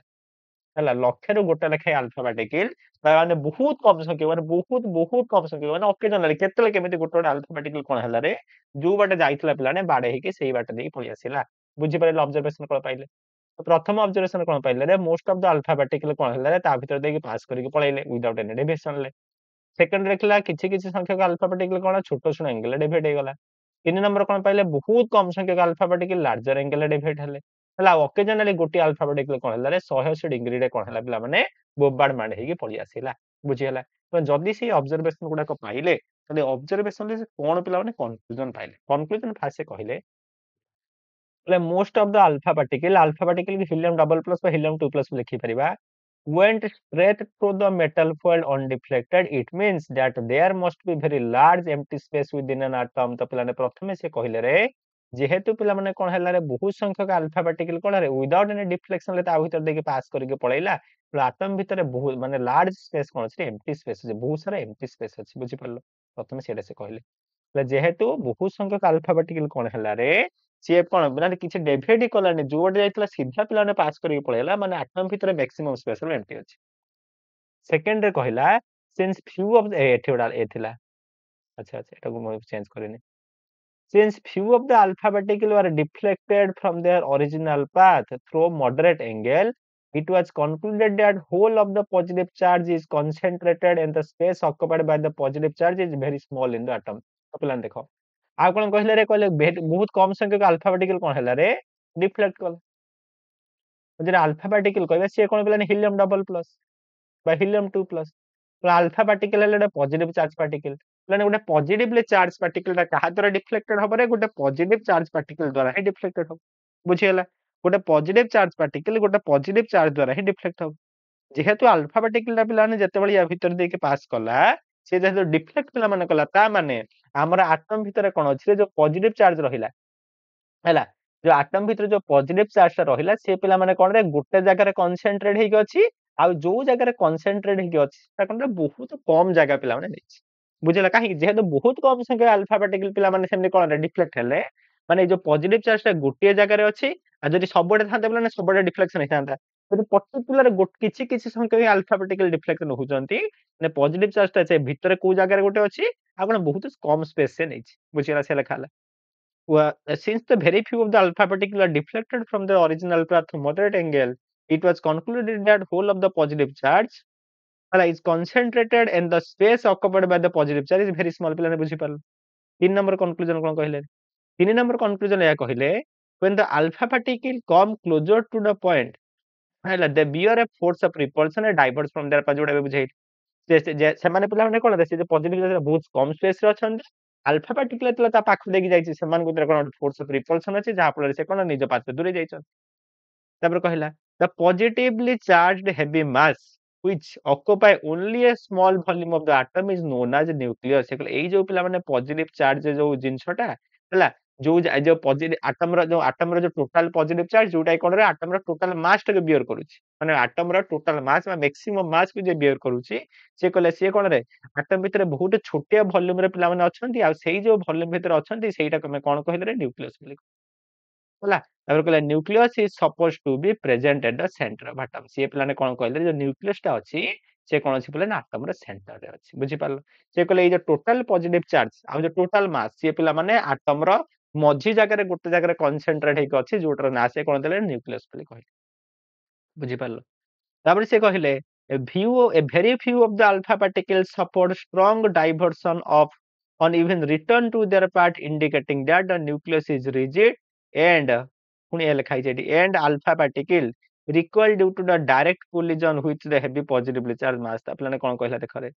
हला लक्ष रु गोटे लेखे अल्फा पार्टिकल माने बहुत कम संख्यक माने बहुत कम संख्यक माने ओकेजनली केतले केमिति गोटे गोटे अल्फा पार्टिकल कोन हला रे जो बाटे जाइतला पिलाने बाडे हेके सेही बाटे देई पळि आसिला बुझि पाइले ऑब्जर्वेशन कोन पाइले तो प्रथम ऑब्जर्वेशन कोन पाइले रे most of the alpha particle कोन हला रे ता भीतर देके पास करिके पळैले विदाउट एनी डेविएशन ले सेकंड देखला किछि किछि संख्यक अल्फा पार्टिकल कोन छोट छोट एंगल डिवाइड हे गला तीन नंबर कोन पाइले बहुत कम संख्यक alpha particle larger angle divide हेले हला ओकेजनली गोटी अल्फा पार्टिकल कोन हला रे 180 डिग्री रे कोन हला पिला माने बोबाड मांड हेकी पळि आसिला बुझि हला तो जदी से ऑब्जर्वेशन गुडा को पाइले तले ऑब्जर्वेशन ले कोन पिला माने कंक्लूजन पाइले कंक्लूजन फासे कहिले most of the alpha particle की हीलियम डबल प्लस বা हीलियम 2 प्लस लिखि परिबा went straight to the metal foil undeflected it means that there must be very large empty space within an atom तो पिलाने प्रथमे से कहिले रे जेहेतु पिला माने कोन हला रे बहुत संख्यक अल्फा पार्टिकल कोन रे विदाउट एनी डिफ्लेक्शन ले ता भीतर देके पास करके पळैला तो एटम भीतर बहुत माने लार्ज स्पेस कोन छै एम्प्टी स्पेस छै बहुत सारा एम्प्टी स्पेस अछि बुझि पड़लो प्रथमे सेडा से कहले जेहेतु बहुत संख्यक अल्फा पार्टिकल कोन हला रे सी कोन माने किछि डेविएट कलानी जोड जायतला सीधा पिलाने पास करके पळैला माने एटम भीतर मैक्सिमम स्पेस रो एम्प्टी अछि सेकंड रे कहला सिंस फ्यू ऑफ द एठी उडा ए थिला अच्छा अच्छा एटा को म change करिनी since few of the alpha particle were deflected from their original path through moderate angle it was concluded that whole of the positive charge is concentrated and the space occupied by the positive charge is very small in the atom तो plan देखो आ कोन कहले रे कहले बहुत कम संख्यक alpha particle कोन हला रे डिफ्लेक्ट कल जे अल्फा पार्टिकल कहबे से कोन प्लान हीलियम डबल प्लस बा हीलियम 2 प्लस तो अल्फा पार्टिकल हेले पॉजिटिव चार्ज पार्टिकल माने गोटे पॉजिटिवली चार्ज पार्टिकल ता कहा द्वारा डिफ्लेक्टेड हबो रे गोटे पॉजिटिव चार्ज पार्टिकल द्वारा ही डिफ्लेक्टेड हो बुझियला गोटे पॉजिटिव चार्ज पार्टिकल गोटे पॉजिटिव चार्ज द्वारा ही डिफ्लेक्ट हो जेहेतु अल्फा पार्टिकल पिला माने जेतेबेले या भितर देके पास कला से जेहेतु डिफ्लेक्ट पिला माने कला ता माने हमरा एटम भितर कोन अछि जो पॉजिटिव चार्ज रहिला हैला जो एटम भितर जो पॉजिटिव चार्ज रहिला से पिला माने कोन रे गुटे जगह रे कंसंट्रेट हेके अछि आ जो जगह रे कंसंट्रेट हेके अछि ता कोन रे बहुत कम जगह पिला माने नै बुझला काहे जेहेतु बहुत कम संख्या अल्फा पार्टिकल पिला माने सेमने कोन रे डिफ्लेक्ट हेले माने जो पॉजिटिव चार्ज ता गुटे जगह रे अछि आ जदि सबडे थाते पिला ने सबडे डिफ्लेक्शन हेतांता जदि पर्टिकुलर किछि किछि संख्या अल्फा पार्टिकल डिफ्लेक्शन होउचंती ने पॉजिटिव चार्ज ता से भितर को जगह रे गुटे अछि आ कोन बहुत कम स्पेस से नै बुझला से लेखाला well, since the very few of the alpha particles are deflected from the original path to moderate angle, it was concluded that whole of the positive charge is concentrated and the space occupied by the positive charge is very small. पिलाने बुझी पारल 3 number conclusion कोन कहले 3 number conclusion या कहले when the alpha particle come closer to the point हैला they bear a force of repulsion and diverge from their path जोडा बुझाई ସେମାନେ ପିଲାମାନେ କଣ ସେ ଯେ ପଜିଟିଭ ଚାର୍ଜ ବହୁତ କମ ସ୍ପେସ ରେ ଅଛନ୍ତି ଆଲଫା ପାର୍ଟିକଲ ଯେତେବେଳେ ତା ପାଖକୁ ଦେଇକି ଯାଇଛି ସେମାନଙ୍କ ଭିତରେ କଣ ଫୋର୍ସ ଅଫ ରିପଲସନ ଅଛି ଯାହା ଫଳରେ ସେ କଣ ନିଜ ପାଖରେ ଦୂରେଇ ଯାଇଛନ୍ତି ତାପରେ କହିଲା the positively charged heavy mass which occupy only a small volume of the atom is known as nucleus ସେ କହିଲେ ଏଇ ଯୋଉ ପିଲାମାନେ ପଜିଟିଭ ଚାର୍ଜ ଯୋଉ ଜିନିଷଟା ହେଲା ଯୋଉ ପଜିଟିଭ ଆଟମ ର ଯୋଉ ଟୋଟାଲ ପଜିଟିଭ ଚାର୍ଜ ଯୋଉଟା କଣ ରେ ଆଟମ ର ଟୋଟାଲ ମାସ ଟାକୁ ବିୟର କରୁଛି ମାନେ ଆଟମ ର ଟୋଟାଲ ମାସ ବା ମ୍ୟାକ୍ସିମम ମାସ କୁ ଯେ ବିୟର କରୁଛି ସେ କହିଲେ ସିଏ କଣ ରେ ଆଟମ ଭିତରେ ବହୁତ ଛୋଟିଆ ଭଲ୍ୟୁମ ରେ ପିଲାମାନେ ଅଛନ୍ତି ଆଉ ସେଇ ଯୋଉ ଭଲ୍ୟୁମ ଭିତରେ ଅଛନ୍ତି ସେଇଟାକୁ ଆମେ କଣ କହିଲେ ରେ ନ୍ୟୁକ୍ଲିୟସ୍ ବୋଲି ହେଲା ତାପରେ କହିଲେ nucleus is suppose to be present at the ସେଣ୍टर of atom ସିଏ ପିଲାମାନେ କଣ କହିଲେ ଯୋଉ ନ୍ୟୁକ୍ଲିୟସ୍ ଟା ଅଛି ସେ କଣ ଅଛି ପିଲା ନା ଆଟମ ର ସେଣ୍टर ରେ ଅଛି ବୁଝିପାରିଲ ସେ କହିଲେ ଏଇ ଯୋଉ ଟୋଟାଲ ପଜିଟିଭ ଚାର୍ଜ ଆଉ ଯୋଉ ଟୋଟାଲ ମାସ ସିଏ ପିଲାମାନେ ଆଟମ ର ମଝି ଜାଗାରେ ଗୋଟେ ଜାଗାରେ କନସେଣ୍ଟ୍ରେଟ ହେଇକି ଅଛି ଯୋଉଟାର ନାଁ ସେ କଣ ଦେଲେ ନ୍ୟୁକ୍ଲିୟସ୍ ବୋଲି କହିଲେ ବୁଝିପାରିଲ ତାପରେ ସେ କହିଲେ a very few of the alpha particles support strong diversion of on even return to their path indicating that the nucleus is rigid and ପୁଣି ଏ ଲେଖା ହେଇଛି ଏଠି and alpha particle recoil due to the direct collision with the heavy positively charged mass ତା ପିଲାମାନେ କଣ କହିଲା ଦେଖରେ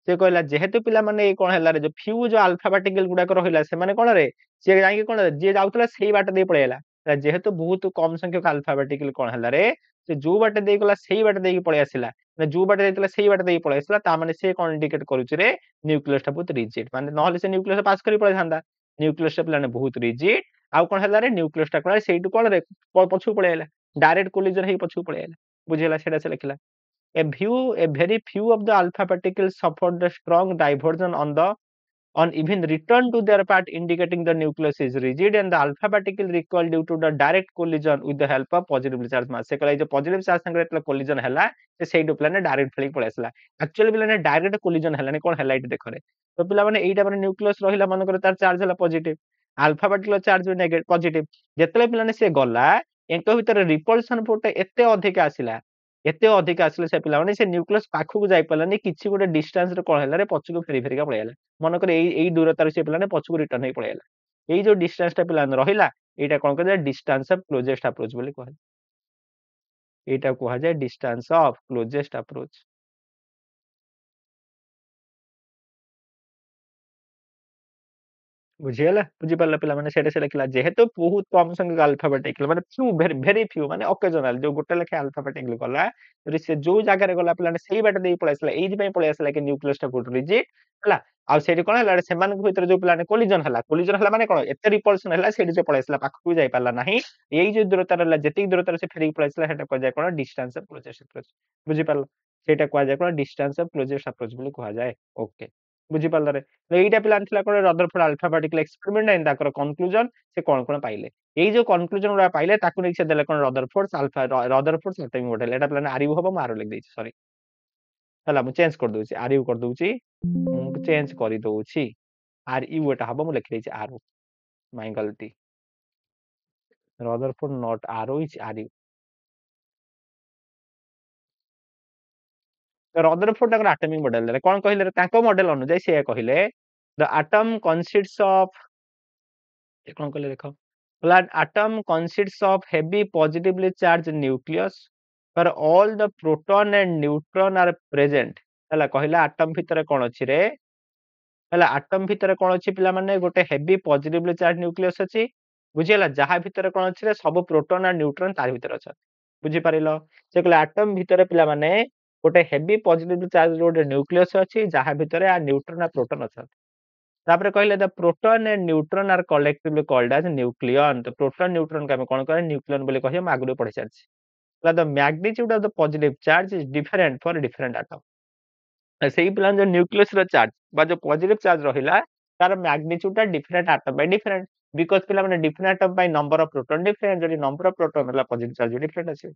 ସେ କହିଲା ଯେହେତୁ ପିଲାମାନେ ଏଇ କଣ ହେଲା ରେ ଯୋଉ ଫ୍ୟୁ ଯୋଉ ଆଲଫା ପାର୍ଟିକଲ ଗୁଡାକ ରହିଲା ସେମାନେ କଣ ରେ ସିଏ ଯାଇକି କଣ ଯିଏ ଯାଉଥିଲା ସେଇ ବାଟ ଦେଇ ପଳେଇଲା ଯେହେତୁ ବହୁତ କମ ସଂଖ୍ୟକ ଆଲଫା ପାର୍ଟିକଲ କଣ ହେଲା ରେ ସେ ଯୋଉ ବାଟ ଦେଇ ଗଲା ସେଇ ବାଟ ଦେଇକି ପଳେଇ ଆସିଲା ମାନେ ଯୋଉ ବାଟ ଯାଇଥିଲା ସେଇ ବାଟ ଦେଇକି ପଳେଇ ଆସିଲା ତା ମାନେ ସେ କଣ ଇଣ୍ଡିକେଟ କରୁଛି ରେ ନ୍ୟୁକ୍ଲିୟସ୍ ଟା ବହୁତ ରିଜିଡ ମାନେ ନହେଲେ ସେ ନ୍ୟୁକ୍ଲିୟସ୍ ପାସ୍ କରି ପଳେଇଥାନ୍ତା ନ୍ୟୁକ୍ଲିୟସ୍ ଟା ପିଲାମାନେ ବହୁତ ରିଜିଡ ଆଉ କଣ ହେଲା ରେ ନ୍ୟୁକ୍ଲିୟସ୍ ଟା କଣ ସେଇଠୁ କଣ ରେ ପଛକୁ ପଳେଇ ଆଇଲା ଡାଇରେକ୍ଟ କୋଲିଜନ ହେଇ ପଛକୁ ପଳେଇ ଆଇଲା ବୁଝିଲା ସେଟା ସେ ଲେଖିଲା a very few of the alpha particles suffered the strong diversion on even return to their path indicating the nucleus is rigid and the alpha particle recoil due to the direct collision with the help of positively charged mass से कहला जो positive charge संगे जेतला collision ହେଲା से सेही प्लाने direct फेली पळे आसला actually प्लाने direct collision ହେଲା ने कोन ହେଲା एटी देखरे तो पिला माने एईटा माने न्यूक्लियस रहिला मन करे तार चार्ज होला positive alpha particle charge negative positive जेतले पिलाने से गला एंक भितर रिपल्सन फोर्स एते अधिक आसिले से पिला माने से न्यूक्लियस पाखु जाई पलानी किछि गोटे डिस्टेंस रे कोन हैला रे पछकु फेरी फेरीका पळे आला मन करे एई दूरतार से पिलाने पछकु रिटर्न हेई पळे आला एई जो डिस्टेंस टा पिलाने रहिला एटा कोन कहले डिस्टेंस ऑफ क्लोजेस्ट अप्रोच बोली कहल एटा कोहा जाय डिस्टेंस ऑफ क्लोजेस्ट अप्रोच बुझियला बुझि पारला पिला माने सेटा से लिखला जेहेतु बहुत कम संख्यक अल्फा पार्टिकल माने फ्यू वेरी फ्यू माने ओकेजनल जो गोटे लेखे अल्फा पार्टिकल गला जदि से जो जगह रे गला पिला सेही बाटे देई पळे आसला एई पई पळे आसला कि न्यूक्लियस टा कोट रिजिड हला आ सेठी कोन हला सेमान भीतर जो पिला ने कोलिजन हला माने कोन एते रिपल्सन हला सेठी से पळे आसला पाखकु जाई पारला नाही एई जो दूरता रहला जेति दूरता से फेरी पळे आसला हेटा को जाय कोन डिस्टेंस ऑफ क्लोजेस्ट अप्रोच बुझि पारला सेटा को जाय कोन डिस्टेंस ऑफ क्लोजेस्ट अप्रोच बोली को जाय ओके बुझि पारला रे ଏଇଟା ପିଲା ଆଣିଥିଲା କଣ Rutherford alpha particle experiment and ତାଙ୍କର କନକ୍ଲୁଜନ ସେ କଣ କଣ ପାଇଲେ ଏଇ ଯୋଉ କନକ୍ଲୁଜନ ଗୁଡା ପାଇଲେ ତାକୁ ନେଇକି ସେ ଦେଲେ କଣ ରଦରଫୋର୍ଡ ଆଲଫା ରଦରଫୋର୍ଡ ଆଟମିକ ମଡେଲ ଏଟା ପିଲା ଆରିଉ ହବ ମୁଁ ଆरो ଲେଖି ଦେଇଛି ସରି ହେଲା ମୁଁ ଚେଞ୍ଜ କରି ଦଉଛି ଆରିଉ କରି ଦଉଛି ମୁଁ ଚେଞ୍ଜ କରି ଦଉଛି ଆର ୟୁ ଏଟା ହବ ମୁଁ ଲେଖି ଦେଇଛି ଆରୋ ମାଇ ଗଲତି Rutherford not RO is RU Rutherford ତାଙ୍କର ଆଟମିକ ମଡେଲ ଦେଲେ କଣ କହିଲେ ତାଙ୍କ ମଡେଲ ଅନୁଯାୟୀ ସେ କହିଲେ ଦ ଆଟମ କନସିଷ୍ଟସ ଅଫ କଣ କହିଲେ ଦେଖ An atom consists of heavy positively charged nucleus where all the proton and neutron are present ହେଲା କହିଲା atom ଭିତରେ କଣ ଅଛି ରେ ହେଲା atom ଭିତରେ କଣ ଅଛି ପିଲା ମାନେ ଗୋଟେ heavy positively charged nucleus ଅଛି ବୁଝିହେଲା ଯାହା ଭିତରେ କଣ ଅଛି ରେ ସବୁ proton and neutron ତାର ଭିତରେ ଅଛନ୍ତି ବୁଝି ପାରିଲ ସେ କହିଲା atom ଭିତରେ ପିଲା ମାନେ गोटे हेवी पॉजिटिव चार्ज गोटे न्यूक्लियस अच्छी जहाँ भितर आ न्यूट्रॉन आ प्रोटॉन अच्छा तापर कहले the proton and neutron are collectively called as nucleon तो प्रोटॉन न्यूट्रॉन का कौन कह न्यूक्लियन बोली कहिए मैं आगु पढ़ी सारी the magnitude of the positive charge is different for different atom सेही प्लान जो न्यूक्लियस रो चार्ज बा जो पॉजिटिव चार्ज रहिला तार मैग्नीट्यूड टा different atom by different because पिला माने different atom by number of proton different जदि नंबर ऑफ प्रोटॉन होला पॉजिटिव चार्ज डिफरेंट अछि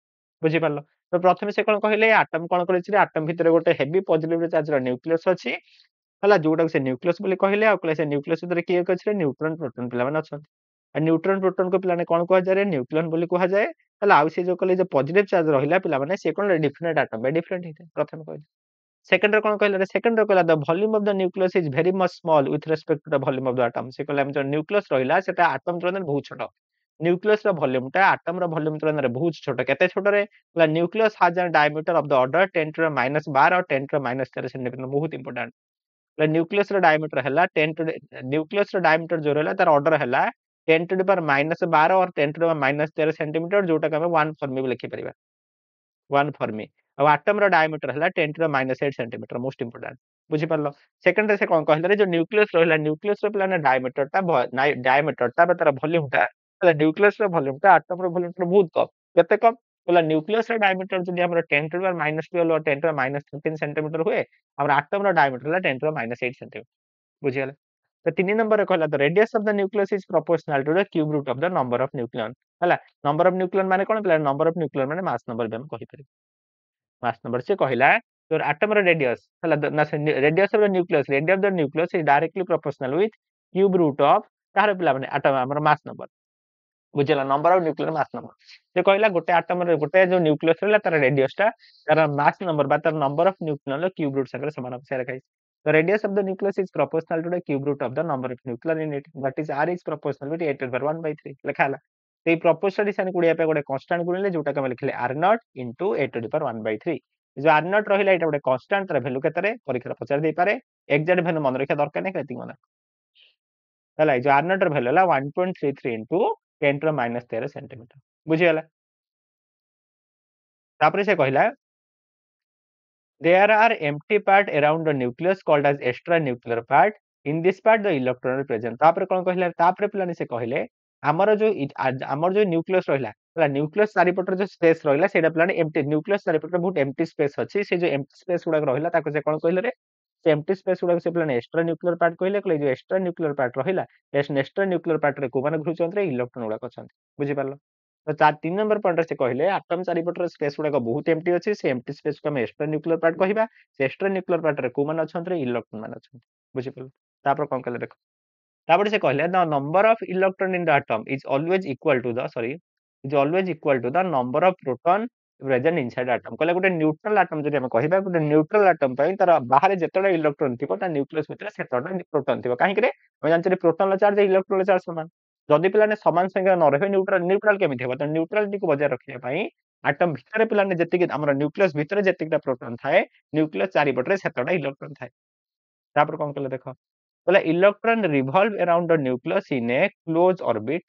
बुझि पारलो तो प्रथमे से कोन कहिले एटम कोन करै एटम भितर गोटे हेवी पॉजिटिव चार्ज रो न्यूक्लियस अछि हला जोटा से न्यूक्लियस बोली कहले आ कहले से न्यूक्लियस भितर किए अछि न्यूट्रॉन प्रोटॉन पिला माने अछन आ न्यूट्रॉन प्रोटॉन को पिला ने कोन कहै जाय न्यूक्लियन बोली कहै जाय हला आ से जो कहले जो पॉजिटिव चार्ज रहिला पिला माने से कोन डिफरेंट एटम बाय डिफरेंट हिते प्रथमे कहले सेकंड रे कोन कहले सेकंड रे कहला the volume of the nucleus is very much small with respect to the volume of the atom से कहले हम जो न्यूक्लियस रहिला सेटा एटम तुलना बहुत छोट न्यूक्लियस रो वॉल्यूम टा एटम रो वॉल्यूम तुलना रे बहुत छोट केते छोट रे कहला nucleus has a diameter of the order 10 to the -12 और 10 टू द -13 सेंटीमीटर बहुत इंपोर्टेंट कहला न्यूक्लियस रो डायमीटर हला 10 टू न्यूक्लियस रो डायमीटर जो रहला तार ऑर्डर हला 10 टू द पावर -12 और 10 टू द -13 सेंटीमीटर जोटा के हम 1 फॉर्म में लिखि परिबा 1 फॉर्मी अब एटम रो डायमीटर हला 10 to the -8 centimetre most important बुझि परलो सेकंड रे से कोन कहले रे जो न्यूक्लियस रहला न्यूक्लियस रो प्लान डायमीटर टा डायमीटर टा तार वॉल्यूम टा हला न्यूक्लियस रो वॉल्यूम टा एटम रो वॉल्यूम टा बहुत कम केते कम हला न्यूक्लियस रो डायमीटर जदि हमर 10 टू द -12 और 10 टू द -13 सेंटीमीटर हुए हमर एटम रो डायमीटर हला 10 टू द -8 सेंटीमीटर बुझि गेले तो 3 नंबर रे कहला the radius of the nucleus is proportional to the cube root of the number of nucleon हला नंबर ऑफ न्यूक्लियन माने कोन प्लान नंबर ऑफ न्यूक्लियन माने मास नंबर भी हम कहि परिबे मास नंबर से कहला तो एटम रो रेडियस हला ना radius of the nucleus radius of the nucleus is directly proportional with cube root of तार पिला माने एटम हमर मास नंबर बुझला number of nuclear mass number से कहला गोटे एटम रे गोटे जो न्यूक्लियस रहला तार रेडियस टा तार मास नंबर बा तार number of nuclear cube root संगे समान से रखाई the radius of the nucleus is proportional to the cube root of the number of nuclear in it that is r is proportional with 8 over 1 by 3 लिखा हला ते proportional design Gudiya पे गोटे constant गुणिले जोटा के लिखले r not into 8 to the power 1 by 3 जो r नॉट रहिला एटा गोटे कांस्टेंट रे वैल्यू केतरे परीक्षा पचार दे पारे एग्जैक्ट वैल्यू मन रखा दरकार नै केति मन हला जो r नॉट रे वैल्यू हला 1.33 into 10 to the minus 13 centimetre बुझी हला तापरे से कहला there are empty part around the nucleus called as extranuclear part in this part the electron is present तापर कोन कहले तापर प्लान से कहले हमर जो न्यूक्लियस रहिला हला न्यूक्लियस चारि पटर जो स्पेस रहिला सेटा प्लान एम्प्टी न्यूक्लियस चारि पटर बहुत एम्प्टी स्पेस अछि से जो एम्प्टी स्पेस गुडा रहिला ताको से कोन कहले रे से एम्प्टी स्पेस गुडा से प्लान एक्स्ट्रा न्यूक्लियर पार्ट कहले जो एक्स्ट्रा न्यूक्लियर पार्ट रहिला एक्स्ट्रा न्यूक्लियर पार्ट रे को माने घुरुचंत रे इलेक्ट्रॉन गुडा कछंत बुझि पारलो तो 3 नंबर पॉइंट से कहले एटम चारिपटर स्पेस गुडा बहुत एम्प्टी अछि से एम्प्टी स्पेस को हम एक्स्ट्रा न्यूक्लियर पार्ट कहिबा से एक्स्ट्रा न्यूक्लियर पार्ट रे को माने अछंत रे इलेक्ट्रॉन माने अछंत बुझि पारलो तापर कोन कहले देखो तापर से कहले the number of electron in the atom is always equal to the sorry is always equal to the number of proton present inside atom कहले गोटे न्यूट्रल एटम जदि हम कहिबा गोटे न्यूट्रल एटम पई तार बाहर जतडा इलेक्ट्रॉन थिबो ता न्यूक्लियस भितर सेतडा प्रोटॉन थिबो काहे कि रे हम जानछि प्रोटॉन ला चार्ज इलेक्ट्रॉन ला चार्ज समान जदि पिलाने समान संख्या न रहे न्यूट्रल न्यूट्रल केमिति हेबो त न्यूट्रलिटी को बजाय रखिया पई एटम भितर पिलाने जति हमर न्यूक्लियस भितर जतिटा प्रोटॉन थाए न्यूक्लियस चारि पटरे सेतडा इलेक्ट्रॉन थाए तापर कोन कहले देखो बोले electron revolve around the nucleus in A close orbit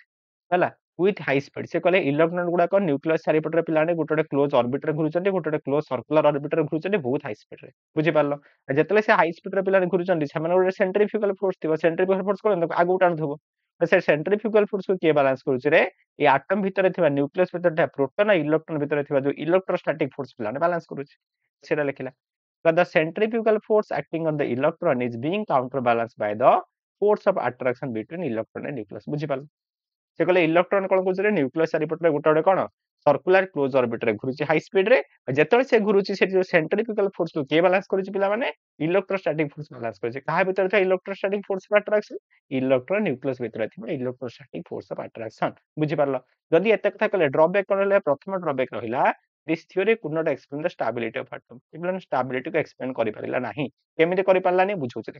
हला विथ हाई स्पीड से कहले इलेक्ट्रॉन गुडा को न्यूक्लियस चारि पटरे पिलाने गोटे क्लोज ऑर्बिट रे घुरुचंडी गोटे क्लोज सर्कुलर ऑर्बिट रे घुरुचंडी बहुत हाई स्पीड रे बुझि पारलो जेतले से हाई स्पीड रे पिलाने घुरुचंडी से माने गोटे सेंट्रीफ्यूगल फोर्स थिबो सेंट्रीफ्यूगल फोर्स कोन आगु टान थबो से सेंट्रीफ्यूगल फोर्स को के बैलेंस करूछ रे ये एटम भितर थिबा न्यूक्लियस भितर था प्रोटॉन आ इलेक्ट्रॉन भितर थिबा जो इलेक्ट्रोस्टैटिक फोर्स पिलाने बैलेंस करूछ सेटा लिखिला the centrifugal force acting on the electron is being counterbalanced by the force of attraction between electron and nucleus बुझि पाल से कहले इलेक्ट्रॉन कोन कुछ रे न्यूक्लियस चारि पटरे गोटे कोन सर्कुलर क्लोज ऑर्बिट रे घुरुची हाई स्पीड रे जेतले से घुरुची से जो सेंट्रीफ्यूगल फोर्स को के बैलेंस करूची पिला माने इलेक्ट्रोस्टैटिक फोर्स बैलेंस करूची काहे भितर था electrostatic force of attraction electron nucleus भितर था इलेक्ट्रोस्टैटिक फोर्स ऑफ अट्रैक्शन बुझि पारलो जदि एते कथा कहले ड्रॉबैक कोन ले प्रथम ड्रॉबैक रहिला this theory could not explain the stability of atom इप्लान स्टेबिलिटी को एक्सप्लेन करि परिला नाही केमिति करि पारलानी बुझौछि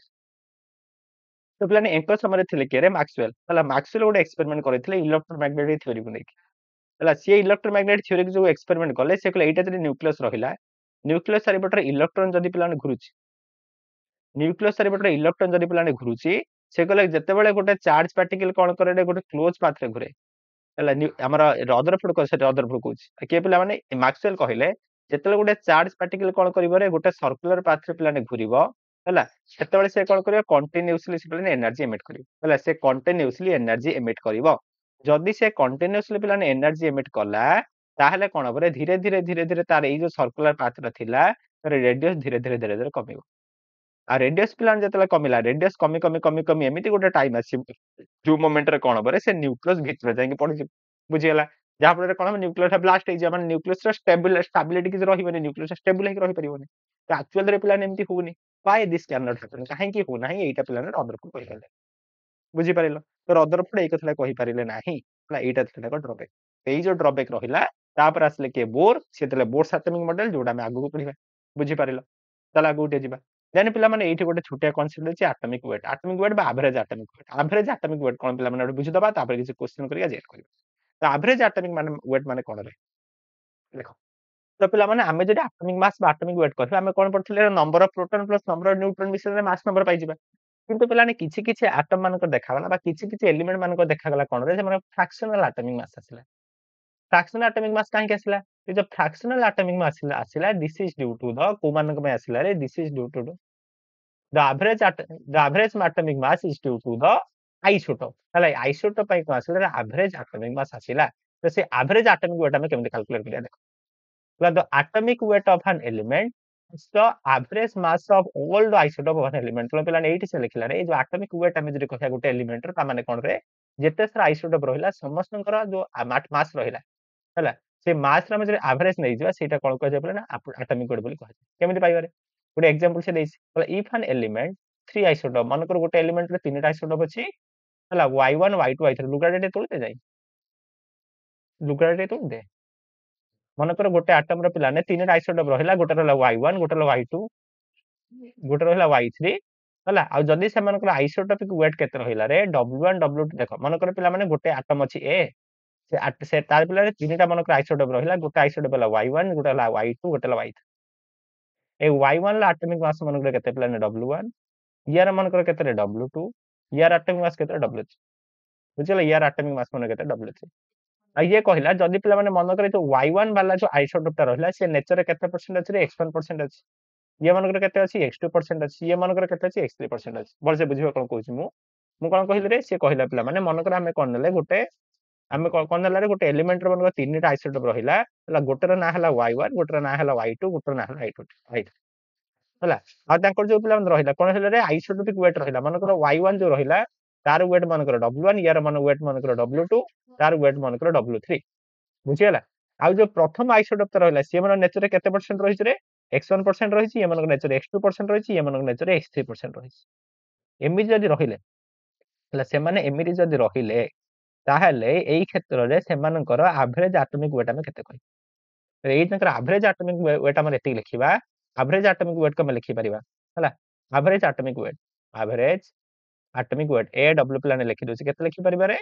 तो प्लान एंकर समय थिले केरे मैक्सवेल हला मैक्सवेल गोटे एक्सपेरिमेंट करथिले इलेक्ट्रोमैग्नेटिक थ्योरी को नेकी हला सी इलेक्ट्रोमैग्नेटिक थ्योरी जो एक्सपेरिमेंट कले से कहले एटा जदि न्यूक्लियस रहिला न्यूक्लियस चारि पटरे इलेक्ट्रॉन जदि प्लान घुरुची न्यूक्लियस चारि पटरे इलेक्ट्रॉन जदि प्लान घुरुची से कहले जते बेले गोटे चार्ज पार्टिकल कोन करे गोटे क्लोज पाथ रे घुरे हला हमरा रदरफोर्ड को से रदरफोर्ड कहूची के पिला माने मैक्सवेल कहले ଯେତେବେଳେ ଗୋଟେ ଚାର୍ଜ ପାର୍ଟିକଲ କଣ କରିବ ରେ ଗୋଟେ सर्कुलर ପାଥ ରେ ପ୍ଲାନେ ଘୁରିବ ହେଲା ସେତେବେଳେ ସେ କଣ କରିବ କଣ୍ଟିନ୍ୟୁअସଲି ସେ ପ୍ଲାନେ ଏନର୍ଜି ଏମିଟ କରିବ ହେଲା ସେ କଣ୍ଟିନ୍ୟୁअସଲି ଏନର୍ଜି ଏମିଟ କରିବ ଯଦି ସେ କଣ୍ଟିନ୍ୟୁଅସଲି ପ୍ଲାନେ ଏନର୍ଜି ଏମିଟ କଲା ତାହେଲେ କଣ ହବ ରେ ଧୀରେ ଧୀରେ ଧୀରେ ଧୀରେ ତାର ଏଇ ଯୋଉ सर्कुलर ପାଥ ର ଥିଲା ତାର ରେଡିୟସ ଧୀରେ ଧୀରେ ଧୀରେ ଧୀରେ କମିବ आ रेडियस प्लान जेतले कमिला रेडियस कमी कमी कमी कमी एमिति गोटे टाइम आसी जो मोमेंट रे कोन बरे से न्यूक्लियस भितर जाई पड़ी बुझियला जहा फल कोन न्यूक्लियस ब्लास्ट हे जे माने न्यूक्लियस रो स्टेबिलिटी कि रहिबने न्यूक्लियस स्टेबल हे रहि परिबने तो एक्चुअल रे प्लान एमिति होउनी why this can not happen काहे कि हो नाही एटा प्लान अदर को कहि गले बुझि परिलो तो अदर फुड ए कथला कहि परिले नाही ला एटा थला को ड्रॉबैक एई जो ड्रॉबैक रहिला तापर आसले के बोर सेतले बोर एटॉमिक मॉडल जोडा में आगु को पढिबा बुझि परिलो तला आगु उठे जिबा देन पिला माने एठी गोटे छोटिया कॉन्सेप्ट अछि एटॉमिक वेट बा एवरेज एटॉमिक वेट कोन पिला माने बुझि दबा तापर किछि क्वेश्चन करिया जेट करिबा तो एवरेज एटॉमिक माने वेट माने कोन रे देखो तो पिला माने हमें जदि एटॉमिक मास बा एटॉमिक वेट करबा हमें कोन पड़थिले number of proton plus number of neutron मिसले मास नंबर पाइ जिबा किंतु पिला ने किछि किछि एटम मान को देखागला बा किछि किछि एलिमेंट मान को देखागला कोन रे जे माने फ्रैक्शनल एटॉमिक मास आसिला फ्रैक्शनल एटॉमिक मास काहे के आसिला ये जो फ्रैक्शनल एटॉमिक मास आसिला आसिला this is due to the को मान को में आसिला रे this is due to the average atomic mass is due to the isotope ହେଲା isotope ପାଇଁ କଣ ଆସିଲା average atomic mass ଆସିଲା ତ ସେ average atomic weight ଆମେ କେମିତି calculate କରିବା ଦେଖ the atomic weight of an element is the average mass of all the isotope of an element ତ ପିଲାମାନେ ଏଇଠି ସେ ଲେଖିଲା ରେ ଏ ଯୋଉ atomic weight ଆମେ ଯଦି କହିବା ଗୋଟେ element ର ତା ମାନେ କଣ ରେ ଯେତେ ସାରା isotope ରହିଲା ସମସ୍ତଙ୍କର ଯୋଉ mass ରହିଲା ହେଲା ସେ mass ର ଆମେ ଯଦି average ନେଇ ଯିବା ସେଇଟା କଣ କୁହାଯାଏ ନା atomic weight ବୋଲି କୁହାଯାଏ କେମିତି ପାଇବାରେ ଗୋଟେ एग्जांपल से देइछ बोले इफ एन एलिमेंट 3 आइसोटोप मन कर गोटे एलिमेंट रे तीनटा आइसोटोप अछि हला y1 y2 y3 लुगाडे तोलते जाई लुगाडे तोलते मन कर गोटे एटम रो पिला ने तीनटा आइसोटोप रहला गोटे रहला y1 गोटे रहला y2 गोटे रहला y3 हला आ जदी से मन कर आइसोटोपिक वेट केते रहला रे w1 w2 देखो मन कर पिला माने गोटे एटम अछि a से तार पिला रे तीनटा मन कर आइसोटोप रहला गोटे आइसोटोप हला y1 गोटे हला y2 गोटे हला y3 ए y1 ला एटॉमिक मास मन कर केते पिला ने w1 यार मन कर केते रे w2 यार एटॉमिक मास केते w3 बुझिला यार एटॉमिक मास मन केते w3 आ ये कहिला जदी पिला माने मन करे तो y1 वाला जो आइसोटोप ता रहला से नेचर रे केते परसेंट अछि रे x1% अछि ये मन कर केते अछि x2% अछि ये मन कर केते अछि x3% अछि बोल से बुझिबो कोन कहूची मु कोन कहिली रे से कहिला पिला माने मन कर हमें कोन नेले गोटे हमें कोन नेला रे गोटे एलिमेंट रो मन कर तीनटा आइसोटोप रहिला हला गोटे रो ना हला y1 गोटे रो ना हला y2 गोटे रो ना हला y2 ହେଲା ଆଉ ତାଙ୍କର ଯୋଉ ପିଲା ରହିଲା କଣ ହେଲା ରେ ଆଇସୋଟୋपिକ ୱେଟ ରହିଲାମାନଙ୍କର y1 ଯୋଉ ରହିଲା ତାର ୱେଟ ମାନଙ୍କର w1 यार ମାନ ୱେଟ ମାନଙ୍କର w2 ତାର ୱେଟ ମାନଙ୍କର w3 ବୁଝିଗଲା ଆଉ ଯୋଉ ପ୍ରଥମ ଆଇସୋଟୋପ ତ ରହିଲା ସିଏ ମାନ ନେଚର କେତେ परसेंट ରହିଛି ରେ x1% ରହିଛି ଏମାନଙ୍କ ନେଚର x2% ରହିଛି ଏମାନଙ୍କ ନେଚର x3% ରହିଛି ଏମିତି ଯଦି ରହିଲେ ହେଲା ସେମାନେ ଏମିତି ଯଦି ରହିଲେ ତାହେଲେ ଏଇ କ୍ଷେତ୍ରରେ ସେମାନଙ୍କର ଆଭରେଜ ଆଟମିକ ୱେଟ ଆମେ କେତେ କହିବା ଏଇ ତାଙ୍କର ଆଭରେଜ ଆଟମିକ ୱେଟ ଆମେ ଏତିକି ଲେଖିବା average atomic weight को मैं लिखि परिबा हला average atomic weight AW plan लिखि दोछि केते लिखि परिबा रे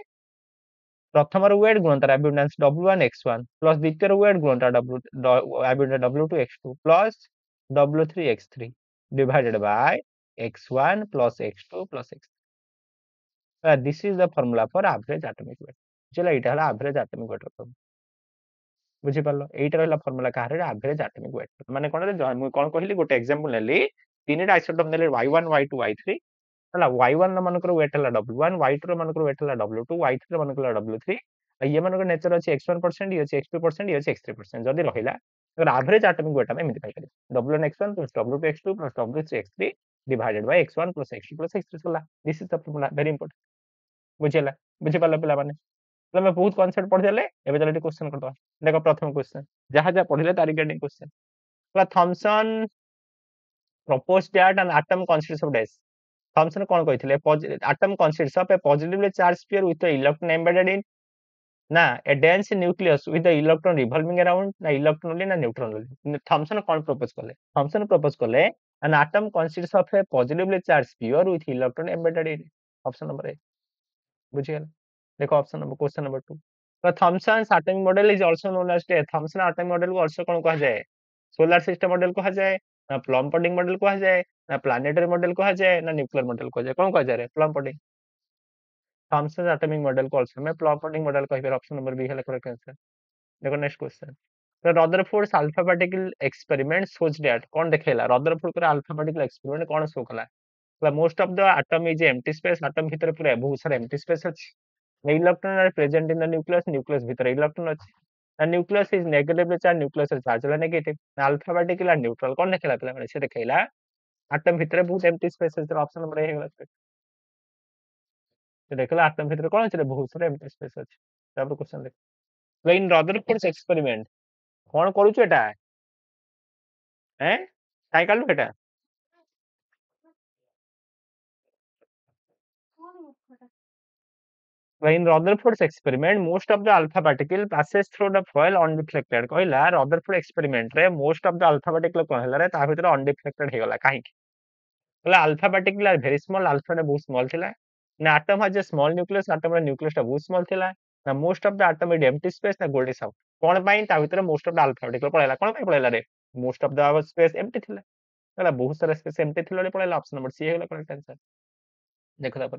प्रथमर वेट गुणनतर अबंडेंस w1 x1 प्लस द्वितीयर वेट गुणनतर abundance w2 x2 plus w3 x3 divided by x1 plus x2 plus x3 this is the formula for average atomic weight चला इटा हला एवरेज एटॉमिक वेट बुझी पालो एटा रहला फार्मूला काहरे एवरेज एटॉमिक वेट माने कोन रे मु कोन कहिली गोटे एग्जांपल नेली तीनटा आइसोटोप नेले y1 y2 y3 हला y1 रो मानकर वेट हला w1 y2 रो मानकर वेट हला w2 y3 रो मानकर हला w3 आ ये मानकर नेचर अछि x1% ये अछि x2% ये अछि x3% जदी रहिला अगर एवरेज एटॉमिक वेट हम एमिति पाइ करी w1 x1 w2 x2 w3 x3 divided by x1 x2 x3 होला this is the formula very important बुझिला बुझि पालो पिला माने मैं बहुत कॉन्सेप्ट पढ़ देले एबे चलो क्वेश्चन करदो देखो प्रथम क्वेश्चन जहां जहां पढ़िले तार रिगार्डिंग क्वेश्चन तो Thomson proposed that an atom consists of dash Thomson कोन कहिथिले atom consists of a positively charged sphere with a electron embedded in ना a dense nucleus with the electron revolving around ना electron only ना neutron only Thompson कोन propose करले Thompson propose करले an atom consists of a positively charged sphere with electron embedded in option number A बुझियला देखो option number question number 2 तो Thomson atomic model is also known as Thomson atomic model को also कोन कहा जाए solar system model कहा जाए ना प्लम पुडिंग मॉडल कहा जाए ना प्लैनेटरी मॉडल कहा जाए ना न्यूक्लियर मॉडल कहा जाए कोन कहा जाए plum pudding Thomson atomic model को आल्सो मैं प्लम पुडिंग मॉडल कहबे ऑप्शन नंबर बी है करेक्ट आंसर देखो next question Rutherford alpha particle experiment shows that कौन देखेला रदरफोर्ड कर अल्फा पार्टिकल एक्सपेरिमेंट कौन शो कला most of the atom is empty space atom भीतर पूरा बहुत सारा एम्प्टी स्पेस अछि electron are present in the nucleus nucleus भीतर इलेक्ट्रॉन अछि the nucleus is negatively charge nucleus charge वाला negative alpha particle are neutral कौन देखेला पिला माने से देखेला एटम भीतर बहुत एम्प्टी स्पेस अछि ऑप्शन नंबर ए हे गला से देखला एटम भीतर कौन अछि बहुत सारा एम्प्टी स्पेस अछि तापर क्वेश्चन देख इन रदरफोर्ड एक्सपेरिमेंट कौन करू छु एटा हैं काई कालु एटा in Rutherford's experiment, most of the alpha particle passes through the foil undeflected. कहला Rutherford experiment रे most of the alpha particle कौन हला रे ता भीतर undeflected हे गला काहे कहला alpha particle are very small alpha रे बहुत small थिला ना atom has a small nucleus atom रे nucleus टा बहुत small थिला ना most of the atom is empty space ना gold is out कौन पाइन ता भीतर most of the alpha particle पळेला कौन पाइन पळेला रे most of the space empty थिला कहला बहुत सारा space empty थिला रे पळेला ऑप्शन नंबर सी हे गला करेक्ट आंसर देखो तापर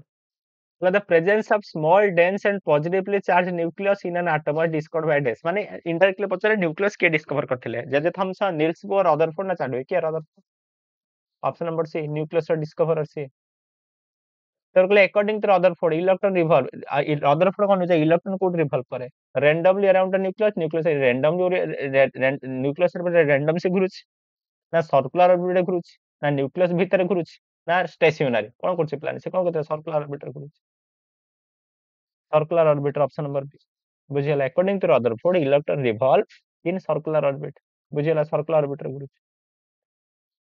the presence of small dense and positively charged nucleus in an atom was discovered by this माने indirectly पचारे nucleus के discover करथिले जे थॉमसन नील्स बोर रदरफोर्ड ना चाडवे के Rutherford option number C nucleus discover C तर कहले according to Rutherford electron revolve Rutherford कोन जे इलेक्ट्रॉन कोड रिवॉल्व करे randomly around the nucleus nucleus randomly nucleus रे रैंडम से घुरुछ ना सर्कुलर ऑर्बिट घुरुछ ना न्यूक्लियस भीतर घुरुछ ना स्टेशनरी कोन करछ प्लान से कोन करते सर्कुलर ऑर्बिट घुरुछ circular orbiter option number B बुझियला according to Rutherford electron revolve in circular orbit बुझियला circular orbiter गुरुछ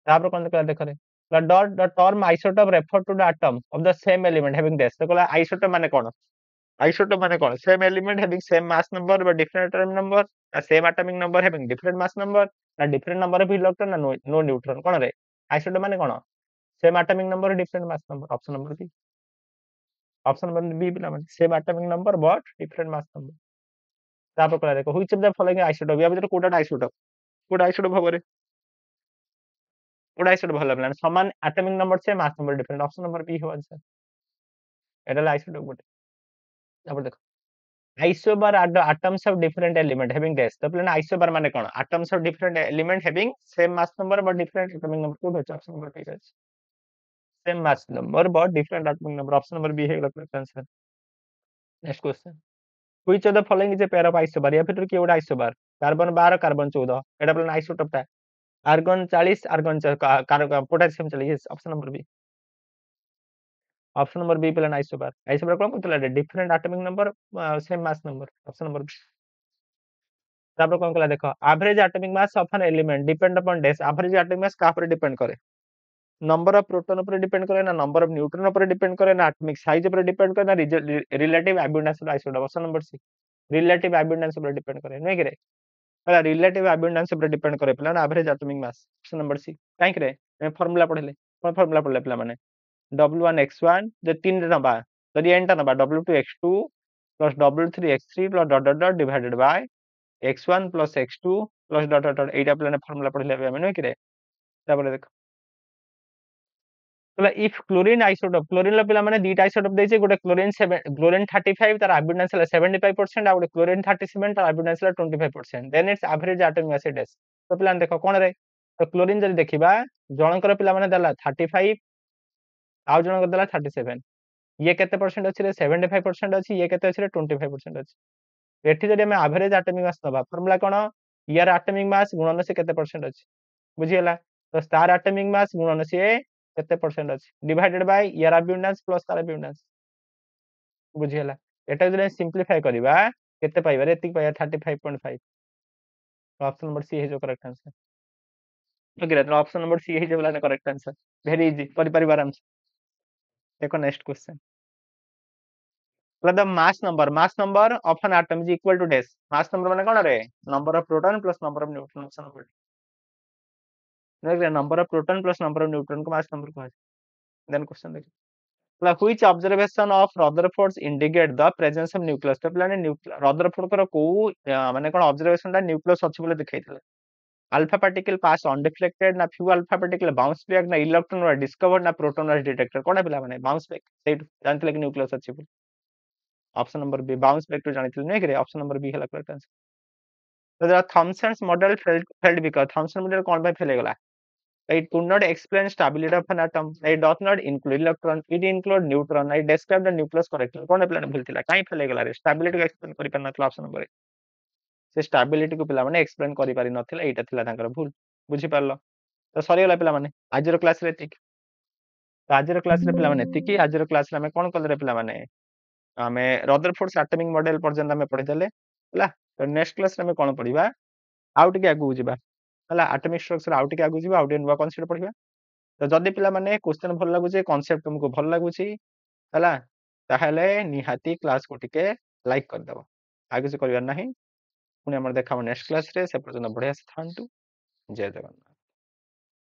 तापर कोन कहला देखरे the term isotope refer to the atom of the same element having this तो कहला isotope माने कोन same element having same mass number but different atomic number same atomic number having different mass number ना different number of electron ना no neutron कोन रे isotope माने कोन same atomic number different mass number option number B option number B पिला माने same atomic number but different mass number तापर कहला देखो which of the following isotope या भीतर कोटा आइसोटोप हबरे कोटा आइसोटोप भला प्लान समान एटॉमिक नंबर से mass number different option number B हो आंसर एटा आइसोटोप गोटे तापर देखो isobar are the atoms of different element having this तो प्लान आइसोबार माने कोन atoms of different element having same mass number but different atomic number कोड होछ option number B same mass number but different atomic number option number B है correct answer next question Which of the following is a pair of isobar या फिर की Voda isobar carbon 12 carbon 14 एटा plan isotope ता argon 40 argon potassium 40 option number B option number B plan isobar कोन कहतला different atomic number same mass number option number B तापर कोन कहला देखो average atomic mass of an element depend upon डेस average atomic mass का पर depend करे नंबर ऑफ प्रोटॉन पर डिपेंड करे ना नंबर ऑफ न्यूट्रॉन पर डिपेंड करे ना एटॉमिक साइज पर डिपेंड करे ना relative abundance of isotope option number C relative abundance पर डिपेंड करे नहीं करे पहला रिलेटिव अबंडेंस पर डिपेंड करे प्लान average atomic mass option number C काहे करे मैं फार्मूला पढ़ले कोन फार्मूला पढ़ले प्ला माने w1x1 जे 3 रे नबा यदि एंटा नबा w2x2 plus w3x3 plus dot dot dot divided by x1 plus x2 plus dot dot dot Etah plan formula पढ़ले हम नहीं करे तापर देखो तो इफ क्लोरीन आइसोटोप क्लोरीन ला पिला माने दीटा आइसोटोप देछि गोटे क्लोरीन 7 क्लोरीन 35 तार अबंडेंस ला 75% आ गोटे क्लोरीन 37 तार अबंडेंस ला 25% then it's average atomic mass it is तो पिला देखो कोन रे तो क्लोरीन जदि देखिबा जनकर पिला माने दला 35 आ जनकर दला 37 ये केते परसेंट अछि रे 75% अछि ये केते अछि रे 25% अछि एठी जदि हम एवरेज एटॉमिक मास नबा फार्मूला कोन यार एटॉमिक मास गुणन से केते परसेंट अछि बुझियला तो स्टार एटॉमिक मास गुणन से केते परसेंट अछि डिवाइडेड बाय यार अबंडेंस प्लस तार अबंडेंस बुझियला एटा जदि सिंपलीफाई करबा केते पाइबा रे एतिक पाइबा 35.5 ऑप्शन नंबर सी है जो करेक्ट आंसर ओके तो ऑप्शन नंबर सी है जो वाला करेक्ट आंसर वेरी इजी परिवार आराम से देखो next question the mass number of an atom is equal to this mass number माने कोन रे number of proton plus number of neutron option number number of proton plus number of neutron को mass number कहै then question देखो which observation of Rutherford indicate the presence of nucleus तो plan Rutherford कर को माने कोन observation दा nucleus अछि बोले देखैथिले अल्फा पार्टिकल पास अनडिफ्लेक्टेड ना few alpha particle bounce back ना इलेक्ट्रॉन वर डिस्कवर्ड ना प्रोटॉन वर डिटेक्टेड कोन पिला माने बाउंस बैक सेट जानथिले कि न्यूक्लियस अछि option number B bounce back तो जानिथिले नै करे ऑप्शन नंबर बी हला करेक्ट आंसर तो Thomson's model failed because Thomson model कौन भाई फेल गला it could not explain stability of an atom it does not include electron it include neutron it describe the nucleus correctly कौन plan भूल थिला काई fail गला रे स्टेबिलिटी को एक्सप्लेन करि पार नथला ऑप्शन नंबर से स्टेबिलिटी को पिला माने एक्सप्लेन करि पारि नथिला एटा थिला तांकर भूल बुझी पारलो तो सरी गला पिला माने आजर क्लास रे एतिक तो आजर क्लास रे पिला माने एतिकी आजर क्लास रे हमें कोन कल रे पिला माने हमें रदरफोर्ड एटॉमिक मॉडल पर्यंत हमें पढि देले हला तो नेक्स्ट क्लास रे हमें कोन पढिबा आउट के आगु जिबा हला एटॉमिक स्ट्रक्चर आउट के आगु जिबा आउट नुवा कॉन्सेप्ट पढिबा तो जदि पिला माने क्वेश्चन भल लागुचे कॉन्सेप्ट तुमको भल लागुची हला ताहले निहाती क्लास को टिके लाइक कर दबो आगे से करिवार नाही पुणी हमर देखा नेक्स्ट क्लास रे से पर्यंत बढ़िया से थांतु जय जगन्नाथ।